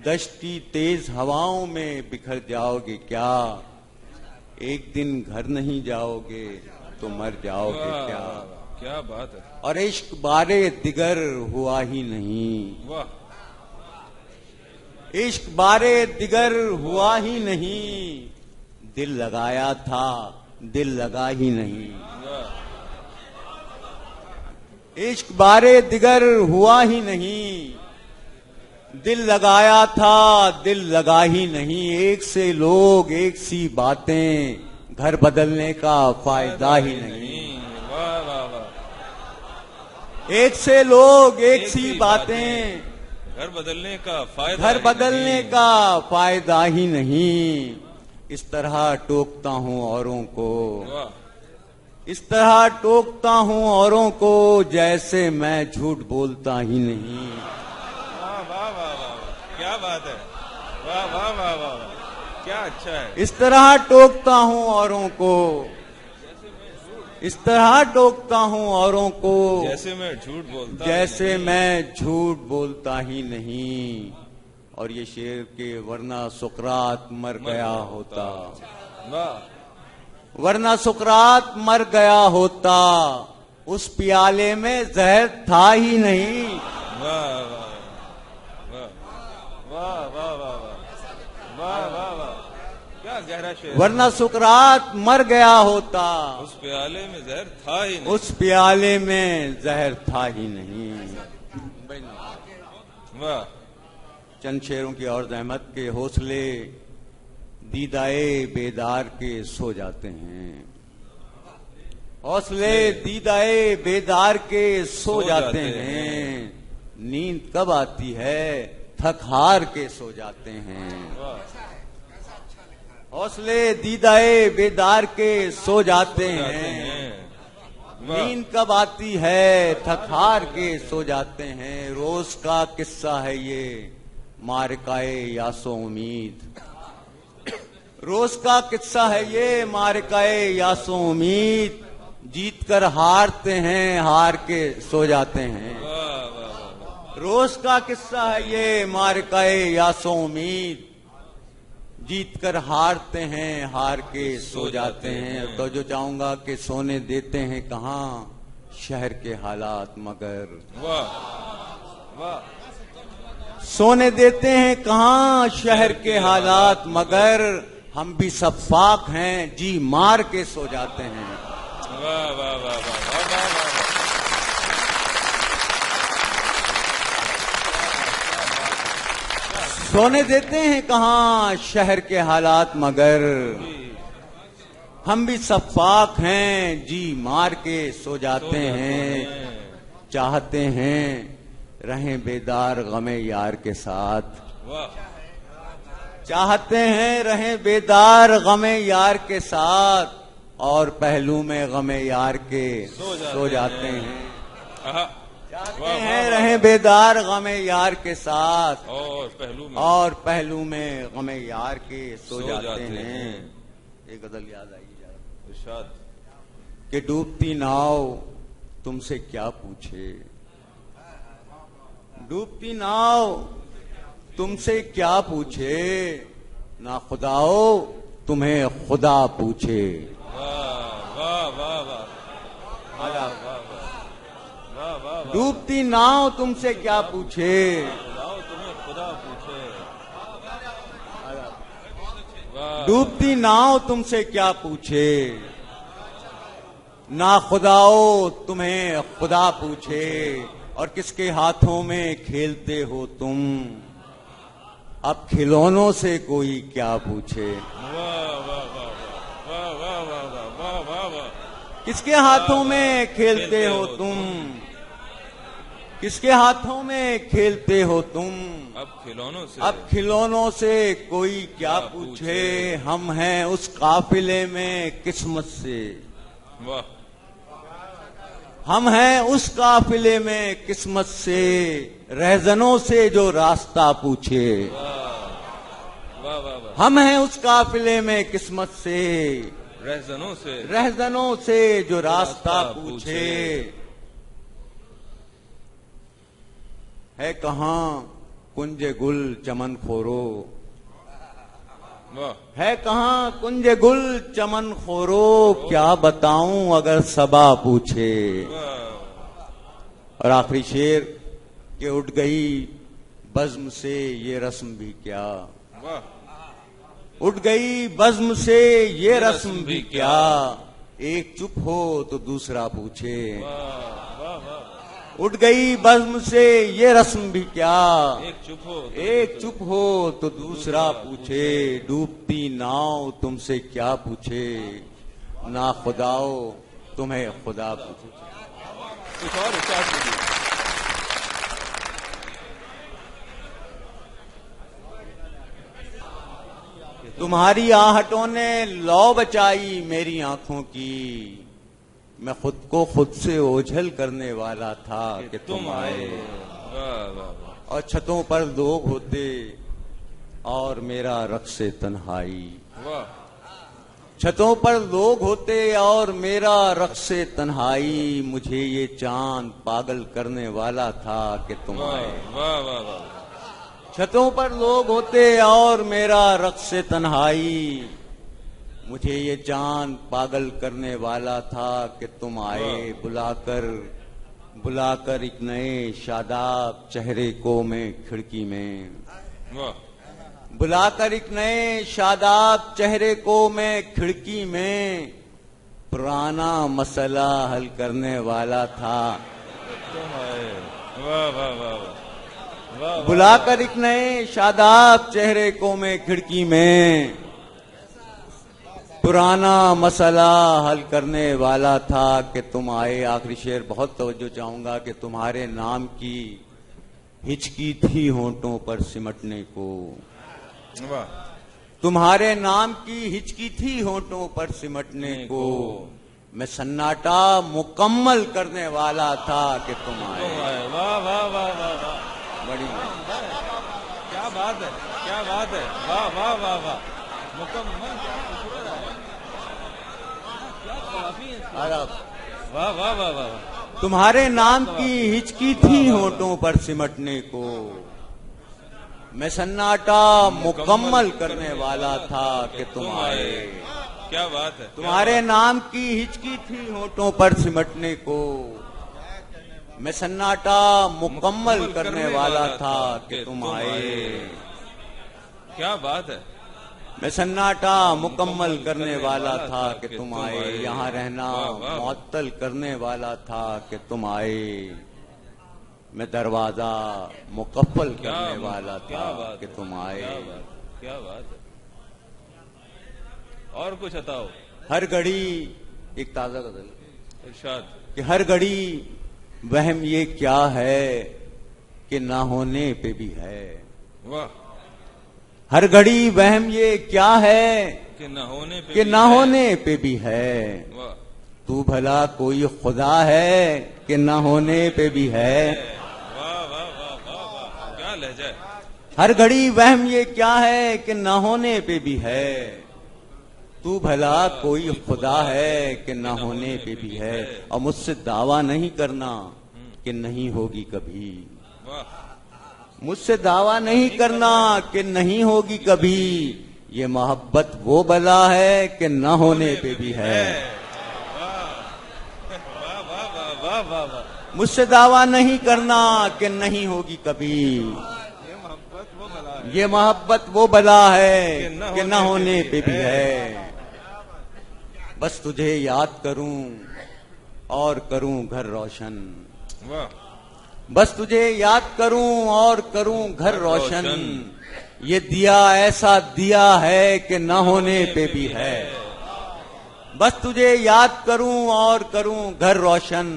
D: دشت کی تیز ہواؤں میں بکھر جاؤ گے کیا، ایک دن گھر نہیں جاؤ گے تو مر جاؤ گے کیا۔
A: کیا بات ہے۔
D: اور عشق بارے دیگر ہوا ہی نہیں،
A: واہ،
D: عشق بارے دیگر ہوا ہی نہیں، دل لگایا تھا دل لگا ہی نہیں، عشق بارے دیگر ہوا ہی نہیں، دل لگایا تھا دل لگا ہی نہیں، ایک سے لوگ ایک سی باتیں گھر بدلنے کا فائدہ ہی نہیں.
A: واہ واہ واہ.
D: ایک سے لوگ ایک سی باتیں،
A: گھر بدلنے کا فائدہ،
D: گھر بدلنے کا فائدہ ہی نہیں. اس طرح ٹوکتا ہوں اوروں کو، اس طرح ٹوکتا ہوں اوروں کو، جیسے میں جھوٹ بولتا ہی نہیں.
A: واہ واہ واہ واہ، کیا بات ہے. واہ واہ واہ واہ، کیا اچھا ہے.
D: اس طرح ٹوکتا ہوں اوروں کو، اس طرح ٹوکتا ہوں اوروں کو،
A: جیسے میں جھوٹ بولتا،
D: جیسے میں جھوٹ بولتا ہی نہیں. اور یہ شعر کہ ورنہ سقراط مر گیا ہوتا، ورنہ سقراط مر گیا ہوتا، اس پیالے میں زہر تھا ہی نہیں.
A: واہ واہ واہ واہ واہ واہ واہ واہ، کیا گہرا شعر.
D: ورنہ سقراط مر گیا ہوتا،
A: اس پیالے میں زہر تھا ہی نہیں،
D: اس پیالے میں زہر تھا ہی نہیں.
A: واہ.
D: چند شعروں کی اور زحمت کے حوصلے دیدائے بیدار کے سو جاتے ہیں، حوصلے دیدائے بیدار کے سو جاتے ہیں. نیند کب آتی ہے تھک ہار کے سو جاتے ہیں. حوصلے دیدائے بیدار کے سو جاتے ہیں. نیند کب آتی ہے تھک ہار کے سو جاتے ہیں. روز کا قصہ ہے یہ معرکہ یاس و امید، روز کا قصہ ہے یہ معرکہ یاس و امید. جیت کر ہارتے ہیں ہار کے سو جاتے ہیں. روز کا قصہ ہے یہ معرکہ یاس و امید. جیت کر ہارتے ہیں ہار کے سو جاتے ہیں. تو جو چاہوں گا کہ سونے دیتے ہیں کہاں شہر کے حالات مگر، سونے دیتے ہیں کہاں شہر کے حالات مگر، ہم بھی سفاک ہیں جی مار کے سو جاتے ہیں.
A: واہ واہ واہ واہ.
D: سونے دیتے ہیں کہاں شہر کے حالات مگر، ہم بھی سفاک ہیں جی مار کے سو جاتے ہیں. چاہتے ہیں رہیں بیدار غم یار کے ساتھ، چاہتے ہیں رہیں بیدار غم یار کے ساتھ، اور پہلو میں غم یار کے سو جاتے ہیں. چاہتے ہیں رہیں بیدار غم یار کے ساتھ، اور پہلو میں غم یار کے سو جاتے ہیں. ایک غزل یاد آئی ارشاد کہ ڈوبتی ناؤ تم سے کیا پوچھے، ڈوبتی ناؤ تم سے کیا پوچھے، نہ خداؤ تمہیں خدا پوچھے. ڈوبتی ناؤ تم سے کیا پوچھے، ڈوبتی ناؤ تم سے کیا پوچھے، نہ خداؤ تمہیں خدا پوچھے. اور کس کے ہاتھوں میں کھیلتے ہو تم، اب کھلونوں سے کوئی کیا پوچھے. کس کے ہاتھوں میں کھیلتے ہو تم، کس کے ہاتھوں میں کھیلتے ہو تم، اب کھلونوں سے کوئی کیا پوچھے. ہم ہیں اس قافلے میں قسمت سے، ہم ہیں اس قافلے میں قسمت سے، رہزنوں سے جو راستہ پوچھے. ہم ہیں اس قافلے میں قسمت سے، رہزنوں سے جو راستہ پوچھے. ہے کہاں کنج گل چمن خورو، ہے کہاں کنج گل چمن خورو، کیا بتاؤں اگر صبا پوچھے. اور آخری شعر کہ اٹھ گئی بزم سے یہ رسم بھی کیا، اٹھ گئی بزم سے یہ رسم بھی کیا، ایک چپ ہو تو دوسرا پوچھے. اٹھ گئی بزم سے یہ رسم بھی کیا، ایک چپ ہو تو دوسرا پوچھے. ڈوبتی ناؤ تم سے کیا پوچھے، نا خداؤ تمہیں خدا پوچھے.
A: کچھ اور ارشاد کیجیے.
D: تمہاری آہٹوں نے لو بچائی میری آنکھوں کی، میں خود کو خود سے اوجھل کرنے والا تھا کہ تم آئے. اور چھتوں پر لوگ ہوتے اور میرا رقص تنہائی. چھتوں پر لوگ ہوتے اور میرا رقص تنہائی، مجھے یہ چاند پاگل کرنے والا تھا کہ تم آئے. چھتوں پر لوگ ہوتے اور میرا رقص تنہائی، مجھے یہ چاند پاگل کرنے والا تھا کہ تم آئے. بلا کر ایک نئے شاداب چہرے کو میں کھڑکی میں، بلا کر ایک نئے شاداب چہرے کو میں کھڑکی میں، پرانا مسئلہ حل کرنے والا تھا. بلا کر ایک نئے شاداب چہرے کو میں کھڑکی میں، پرانا مسئلہ حل کرنے والا تھا کہ تم آئے. آخری شعر بہت توجہ چاہوں گا کہ تمہارے نام کی ہچکی تھی ہونٹوں پر سمٹنے کو، تمہارے نام کی ہچکی تھی ہونٹوں پر سمٹنے کو، میں سناٹا مکمل کرنے والا تھا کہ تم آئے.
A: واہ واہ واہ واہ، بڑی کیا بات ہے، کیا بات ہے. واہ واہ واہ واہ، مکمل. واہ واہ واہ واہ.
D: تمہارے نام کی ہچکی تھی ہونٹوں پر سمٹنے کو، میں سناٹا مکمل کرنے والا تھا کہ تم آئے.
A: کیا بات ہے.
D: تمہارے نام کی ہچکی تھی ہونٹوں پر سمٹنے کو، میں سناٹا مکمل کرنے والا تھا کہ تم آئے.
A: کیا بات ہے.
D: میں سناٹا مکمل کرنے والا تھا کہ تم آئے. یہاں رہنا معطل کرنے والا تھا کہ تم آئے. میں دروازہ مقفل کرنے والا تھا کہ تم آئے.
A: کیا بات ہے. اور کچھ بتاؤ.
D: ہر گھڑی ایک تازہ غزل
A: ارشاد
D: کہ ہر گھڑی وہم یہ کیا ہے کہ نہ ہونے پہ بھی ہے.
A: واہ.
D: ہر گھڑی وہم یہ کیا ہے
A: کہ نہ
D: ہونے پہ بھی ہے.
A: واہ.
D: تو بھلا کوئی خدا ہے کہ نہ ہونے پہ بھی ہے.
A: واہ واہ واہ واہ، کیا لہجہ ہے.
D: ہر گھڑی وہم یہ کیا ہے کہ نہ ہونے پہ بھی ہے. تو بھلا کوئی خدا ہے کہ نہ ہونے پہ بھی ہے. اور مجھ سے دعویٰ نہیں کرنا کہ نہیں ہوگی کبھی. مجھ سے دعویٰ نہیں کرنا کہ نہیں ہوگی کبھی. یہ محبت وہ بلا ہے کہ نہ ہونے پہ بھی ہے. مجھ سے دعویٰ نہیں کرنا کہ نہیں ہوگی کبھی. یہ محبت وہ بلا ہے کہ نہ ہونے پہ بھی ہے. بس تجھے یاد کروں اور کروں گھر روشن. بس تجھے یاد کروں اور کروں گھر روشن. یہ دیا ایسا دیا ہے کہ نہ ہونے پہ بھی ہے. بس تجھے یاد کروں اور کروں گھر روشن.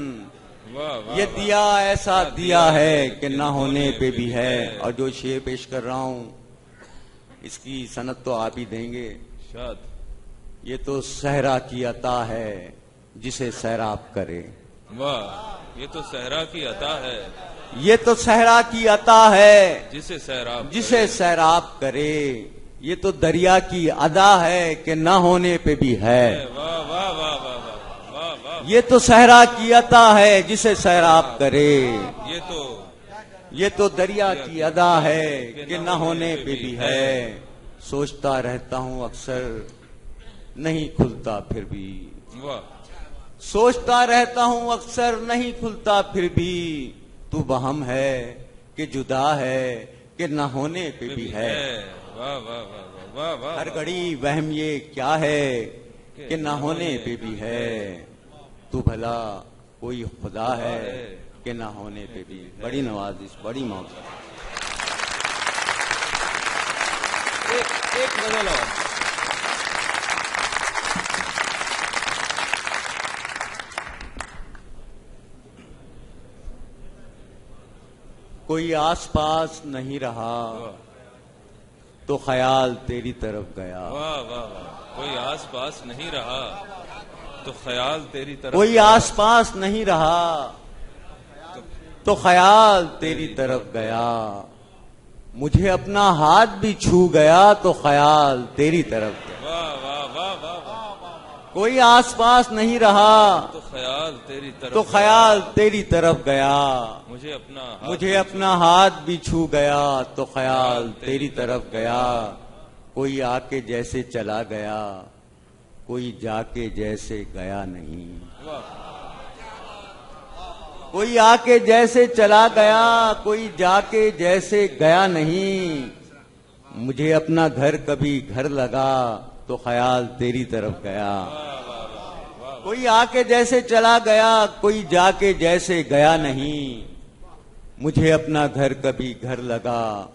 D: یہ دیا ایسا دیا ہے کہ نہ ہونے پہ بھی ہے. اور جو شعر پیش کر رہا ہوں اس کی سند تو آپ ہی دیں گے. یہ تو صحرا کی عطا ہے جسے سیراب کرے.
A: واہ. یہ تو صحرا کی عطا ہے.
D: یہ تو صحرا کی عطا ہے
A: جسے
D: سیراب کرے. یہ تو دریا کی ادا ہے کہ نہ ہونے پہ بھی ہے.
A: واہ واہ واہ واہ واہ.
D: یہ تو صحرا کی عطا ہے جسے سیراب کرے. یہ تو دریا کی ادا ہے کہ نہ ہونے پہ بھی ہے. سوچتا رہتا ہوں اکثر نہیں کھلتا پھر بھی. سوچتا رہتا ہوں اکثر نہیں کھلتا پھر بھی. تو بہم ہے کہ جدا ہے کہ نہ ہونے پہ بھی ہے. ہر گھڑی وہم یہ کیا ہے کہ نہ ہونے پہ بھی ہے. تو بھلا کوئی خدا ہے کہ نہ ہونے پہ بھی. بڑی نوازش، بڑی موقع.
A: ایک غزل اور.
D: کوئی آس پاس نہیں رہا تو خیال تیری طرف گیا.
A: واہ واہ واہ. کوئی آس پاس نہیں رہا تو خیال تیری طرف.
D: کوئی آس پاس نہیں رہا تو خیال تیری طرف گیا. مجھے اپنا ہاتھ بھی چھو گیا تو خیال تیری طرف گیا.
A: واہ واہ واہ واہ واہ.
D: کوئی آس پاس نہیں رہا
A: تو خیال تیری طرف.
D: تو خیال تیری طرف گیا. مجھے اپنا ہاتھ بھی چھو گیا تو خیال تیری طرف گیا. کوئی آ کے جیسے چلا گیا کوئی جا کے جیسے گیا نہیں. کوئی آ کے جیسے چلا گیا کوئی جا کے جیسے گیا نہیں. مجھے اپنا گھر کبھی گھر لگا تو خیال تیری طرف گیا. کوئی آ کے جیسے چلا گیا کوئی جا کے جیسے گیا نہیں. مجھے اپنا گھر کبھی گھر لگا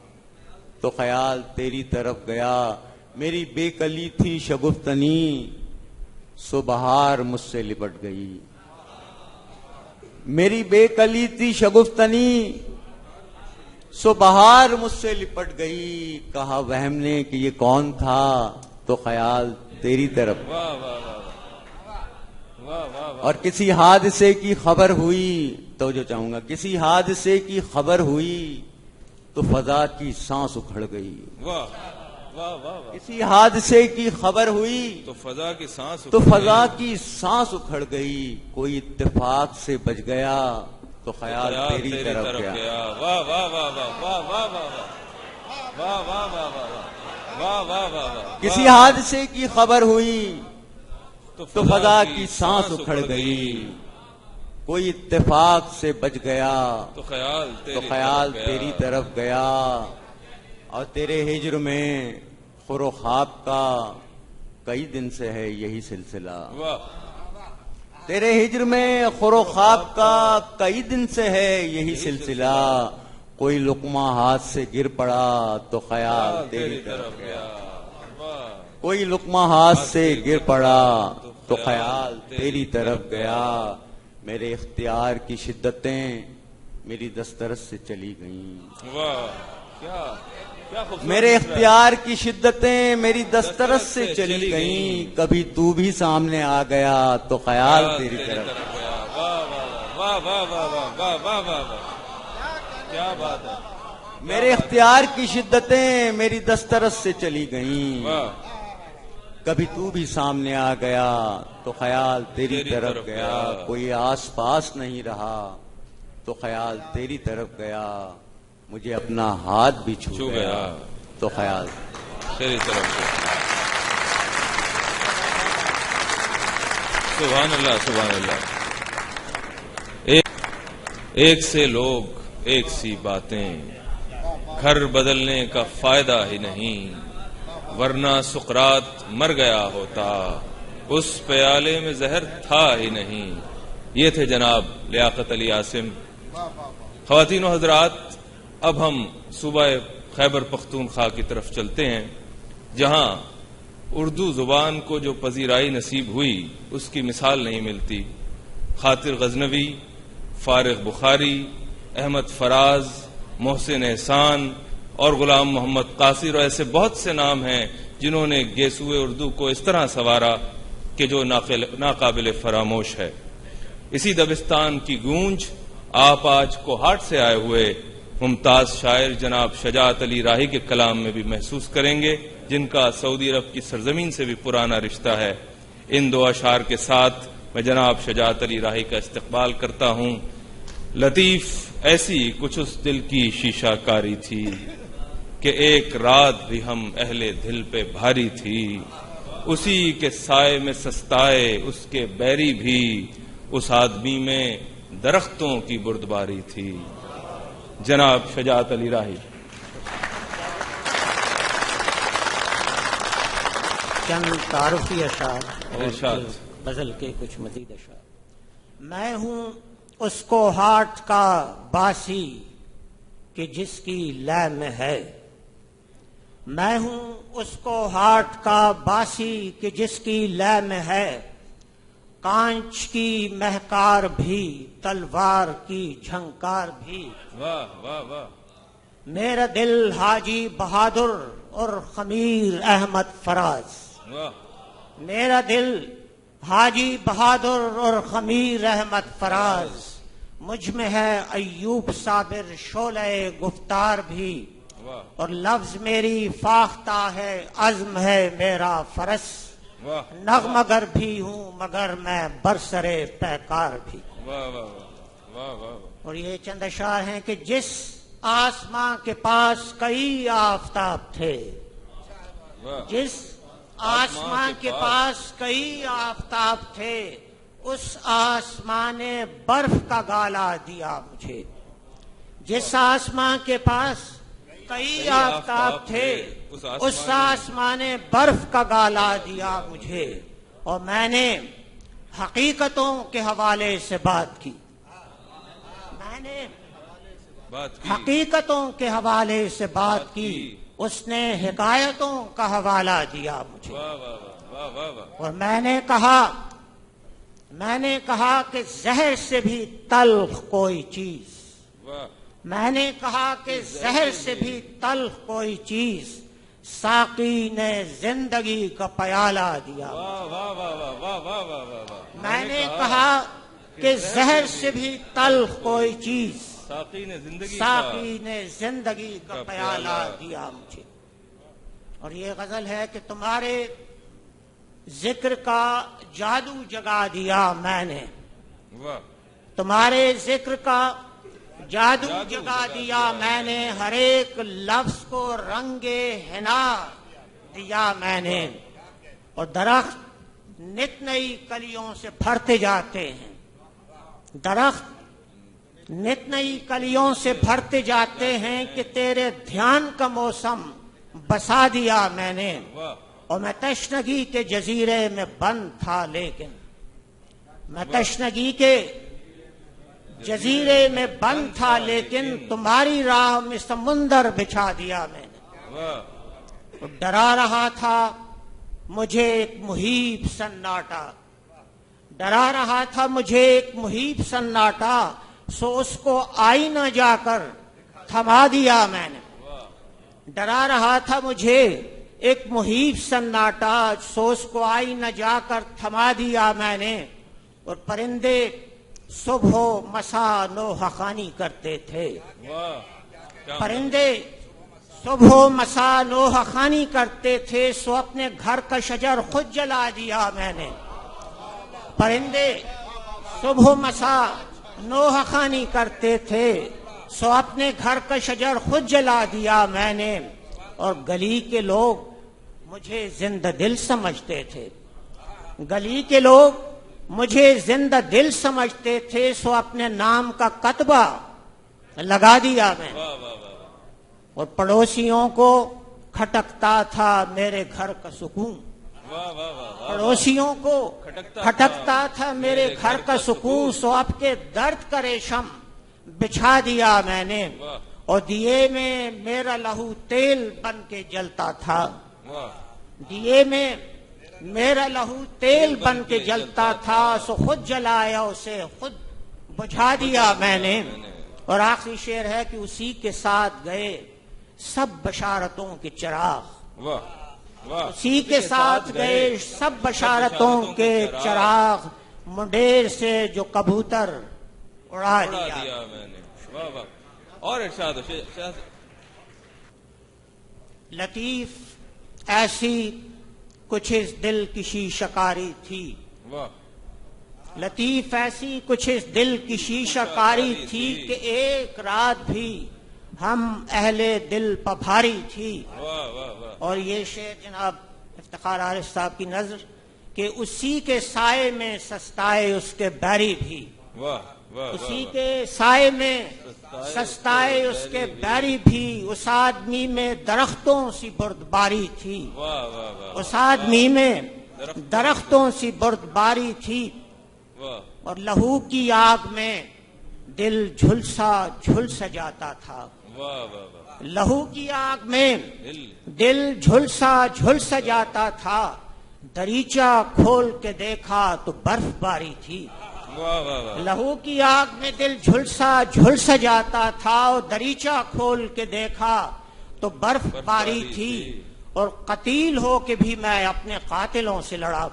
D: تو خیال تیری طرف گیا. میری بے کلی تھی شگفتنی سو بہار مجھ سے لپٹ گئی. میری بے کلی تھی شگفتنی سو بہار مجھ سے لپٹ گئی. کہا وہم نے کہ یہ کون تھا تو خیال تیری طرف. اور کسی حادثے کی خبر ہوئی تو جو چاہوں گا کسی حادثے کی خبر ہوئی تو فضا کی سانس اکھڑ گئی. کسی حادثے کی خبر ہوئی
A: تو فضا کی سانس
D: تو فضا کی سانس اکھڑ گئی. کوئی اتفاق سے بچ گیا تو خیال تیری طرف گیا.
A: واہ واہ واہ واہ واہ واہ واہ واہ واہ واہ واہ واہ.
D: کسی حادثے کی خبر ہوئی تو فضا کی سانس اکھڑ گئی. کوئی اتفاق سے بچ گیا
A: تو خیال
D: تیری طرف گیا. اور تیرے ہجر میں خور و خواب کا کئی دن سے ہے یہی سلسلہ. تیرے ہجر میں خور و خواب کا کئی دن سے ہے یہی سلسلہ. کوئی لقمہ ہاتھ سے گر پڑا تو خیال تیری طرف گیا. کوئی لقمہ ہاتھ سے گر پڑا تو خیال تیری طرف گیا. میرے اختیار کی شدتیں میری دسترس سے چلی گئیں. میرے اختیار کی شدتیں میری دسترس سے چلی گئیں. کبھی تو بھی سامنے آ گیا تو خیال تیری طرف گیا.
A: واہ واہ واہ واہ واہ واہ. کیا بات ہے.
D: میرے اختیار کی شدتیں میری دسترس سے چلی گئیں. کبھی تو بھی سامنے آ گیا تو خیال تیری طرف گیا. کوئی آس پاس نہیں رہا تو خیال تیری طرف گیا. مجھے اپنا ہاتھ بھی چھو گیا تو خیال
A: تیری طرف گیا. سبحان اللہ سبحان اللہ. ایک سے لوگ ایک سی باتیں گھر بدلنے کا فائدہ ہی نہیں. ورنہ سقراط مر گیا ہوتا اس پیالے میں زہر تھا ہی نہیں. یہ تھے جناب لیاقت علی عاصم. خواتین و حضرات اب ہم صوبہ خیبر پختونخوا کی طرف چلتے ہیں جہاں اردو زبان کو جو پذیرائی نصیب ہوئی اس کی مثال نہیں ملتی. خاطر غزنوی، فارغ بخاری، احمد فراز، محسن احسان اور غلام محمد قاصر اور ایسے بہت سے نام ہیں جنہوں نے گیسوئے اردو کو اس طرح سنوارا کہ جو ناقابل فراموش ہے. اسی دبستان کی گونج آپ آج کوہاٹ سے آئے ہوئے ممتاز شاعر جناب شجاعت علی راہی کے کلام میں بھی محسوس کریں گے جن کا سعودی عرب کی سرزمین سے بھی پرانا رشتہ ہے. ان دو اشعار کے ساتھ میں جناب شجاعت علی راہی کا استقبال کرتا ہوں. لطیف ایسی کچھ اس دل کی شیشہ کاری تھی کہ ایک رات بھی ہم اہل دل پہ بھاری تھی. اسی کے سائے میں سستائے اس کے بیری بھی اس آدمی میں درختوں کی بردباری تھی. جناب شجاعت علی راہی.
E: چند تعارفی اشعار اور غزل کے کچھ مزید اشعار. میں ہوں اس کو ہاٹ کا باسی کہ جس کی لے میں ہے. میں ہوں اس کو ہاٹ کا باسی کہ جس کی لے میں ہے. کانچ کی مہکار بھی، تلوار کی جھنکار بھی.
A: واہ واہ واہ.
E: میرا دل حاجی بہادر اور خمیر احمد فراز.
A: واہ.
E: میرا دل حاجی بہادر اور خمیر احمد فراز. مجھ میں ہے ایوب صابر شعلہ گفتار بھی، اور لفظ میری فاختہ ہے، عزم ہے میرا فرس. نغمگر بھی ہوں مگر میں برسرے پیکار بھی. اور یہ چند اشعار ہیں کہ جس آسماں کے پاس کئی آفتاب تھے، جس آسمان کے پاس کئی آفتاب تھے، اس آسمان نے برف کا گالا دیا مجھے. جس آسمان کے پاس کئی آفتاب تھے، اس آسمان نے برف کا گالا دیا مجھے. اور میں نے حقیقتوں کے حوالے سے بات کی، میں نے حقیقتوں کے حوالے سے بات کی، اس نے حکایتوں کا حوالہ دیا مجھے. اور میں نے کہا کہ زہر سے بھی تلخ کوئی چیز، میں نے کہا کہ زہر سے بھی تلخ کوئی چیز، ساقی نے زندگی کا پیالہ دیا. میں نے کہا کہ زہر سے بھی تلخ کوئی چیز، ساقی نے زندگی کا پیالہ دیا مجھے. اور یہ غزل ہے کہ تمہارے ذکر کا جادو جگا دیا میں نے، تمہارے ذکر کا جادو جگا دیا میں نے، ہر ایک لفظ کو رنگ حنا دیا میں نے. اور درخت نت نئی کلیوں سے بھرتے جاتے ہیں، درخت نت نئی کلیوں سے بھرتے جاتے ہیں کہ تیرے دھیان کا موسم بسا دیا میں نے. اور میں تشنگی کے جزیرے میں بند تھا، لیکن میں تشنگی کے جزیرے میں بند تھا، لیکن تمہاری راہ میں سمندر بچھا دیا میں نے. ڈرا رہا تھا مجھے ایک مہیب سناٹا، ڈرا رہا تھا مجھے ایک مہیب سناٹا، سو اس کو آئینہ جا کر تھما دیا میں نے. ڈرا رہا تھا مجھے ایک مہیب سناٹا، سو اس کو آئینہ جا کر تھما دیا میں نے. اور پرندے صبح و مسا نوحہ خوانی کرتے تھے، پرندے صبح و مسا نوحہ خوانی کرتے تھے، سو اپنے گھر کا شجر خود جلا دیا میں نے. پرندے صبح و مسا نوحہ خوانی کرتے تھے، سو اپنے گھر کا شجر خود جلا دیا میں نے. اور گلی کے لوگ مجھے زندہ دل سمجھتے تھے، گلی کے لوگ مجھے زندہ دل سمجھتے تھے، سو اپنے نام کا کتبہ لگا دیا میں. اور پڑوسیوں کو کھٹکتا تھا میرے گھر کا سکون، پڑوسیوں کو کھٹکتا تھا میرے گھر کا سکون، سو اب کے درد کا ریشم بچھا دیا میں نے. اور دیے میں میرا لہو تیل بن کے جلتا تھا، دیے میں میرا لہو تیل بن کے جلتا تھا، سو خود جلایا اسے خود بجھا دیا میں نے. اور آخری شعر ہے کہ اسی کے ساتھ گئے سب بشارتوں کے چراغ، اسی کے ساتھ گئے سب بشارتوں کے چراغ، منڈیر سے جو کبوتر اڑا دیا میں نے.
A: اور ارشاد
E: لطیف ایسی کچھ اس دل کی شیشکاری تھی، لطیف ایسی کچھ اس دل کی شیشکاری تھی کہ ایک رات بھی ہم اہل دل پبھاری تھی. اور یہ شعر جناب افتخار عارف صاحب کی نظر کہ اسی کے سائے میں سستائے اس کے بیری بھی، اسی کے سائے میں سستائے اس کے بیری بھی. اس آدمی میں درختوں سی بردباری تھی، اس آدمی میں درختوں سی بردباری تھی. اور لہو کی آگ میں دل جھلسا جاتا تھا، لہو کی آگ میں دل جھلسا جاتا تھا. دریچہ کھول کے دیکھا تو برف باری تھی. لہو کی آگ میں دل جھلس جاتا تھا اور دریچہ کھول کے دیکھا تو برف باری تھی. اور قتیل ہو کے بھی میں اپنے قاتلوں سے لڑا.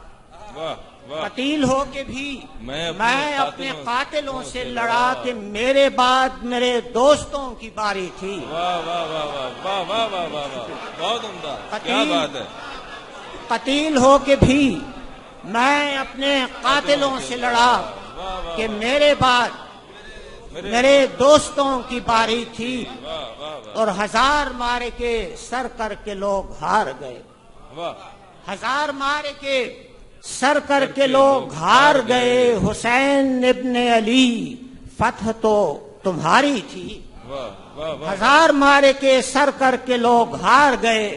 E: قتیل ہو کے بھی میں اپنے قاتلوں سے لڑا کہ میرے بعد میرے دوستوں کی باری تھی. قتیل ہو کے بھی میں اپنے قاتلوں سے لڑا کہ میرے بعد میرے دوستوں کی باری تھی. اور 1000 مارے کے سر کر کے لوگ ہار گئے. 1000 مارے کے سر کر کے لوگ ہار گئے. حسین ابن علی فتح تو تمہاری تھی. 1000 مارے کے سر کر کے لوگ ہار گئے.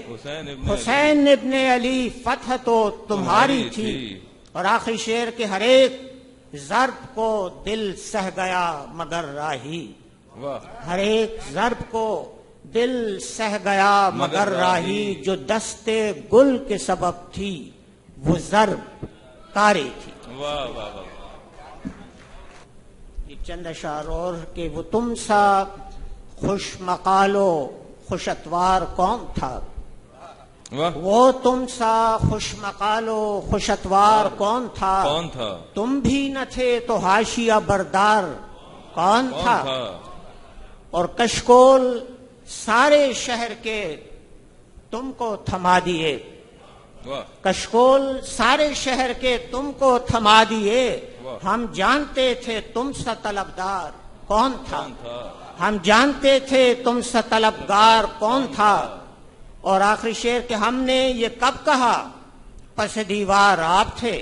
E: حسین ابن علی فتح تو تمہاری تھی. اور آخری شعر کے ہر ایک ضرب کو دل سہ گیا مگر راہی. ہر ایک ضرب کو دل سہ گیا مگر راہی. جو دستے گل کے سبب تھی وہ ضرب کاری تھی. چند اشعار اور کہ وہ تم سا خوش مقال و خوش اتوار کون تھا. وہ تم سا خوش مقال و خوش اتوار کون تھا. تم بھی نہ تھے تو حاشیہ بردار کون تھا. اور کشکول سارے شہر کے تم کو تھما دیے. کشکول سارے شہر کے تم کو تھما دیے. ہم جانتے تھے تم سا طلبدار کون تھا. ہم جانتے تھے تم سا طلبگار کون تھا. اور آخری شعر کہ ہم نے یہ کب کہا پس دیوار آپ تھے.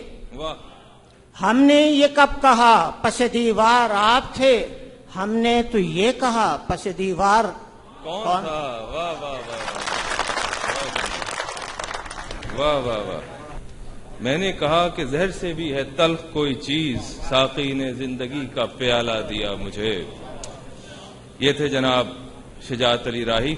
E: ہم نے یہ کب کہا پس دیوار آپ تھے. ہم نے تو یہ کہا پس دیوار کون تھا.
A: واہ واہ واہ. میں نے کہا کہ زہر سے بھی ہے تلخ کوئی چیز. ساقی نے زندگی کا پیالہ دیا مجھے. یہ تھے جناب شجاعت علی راہی.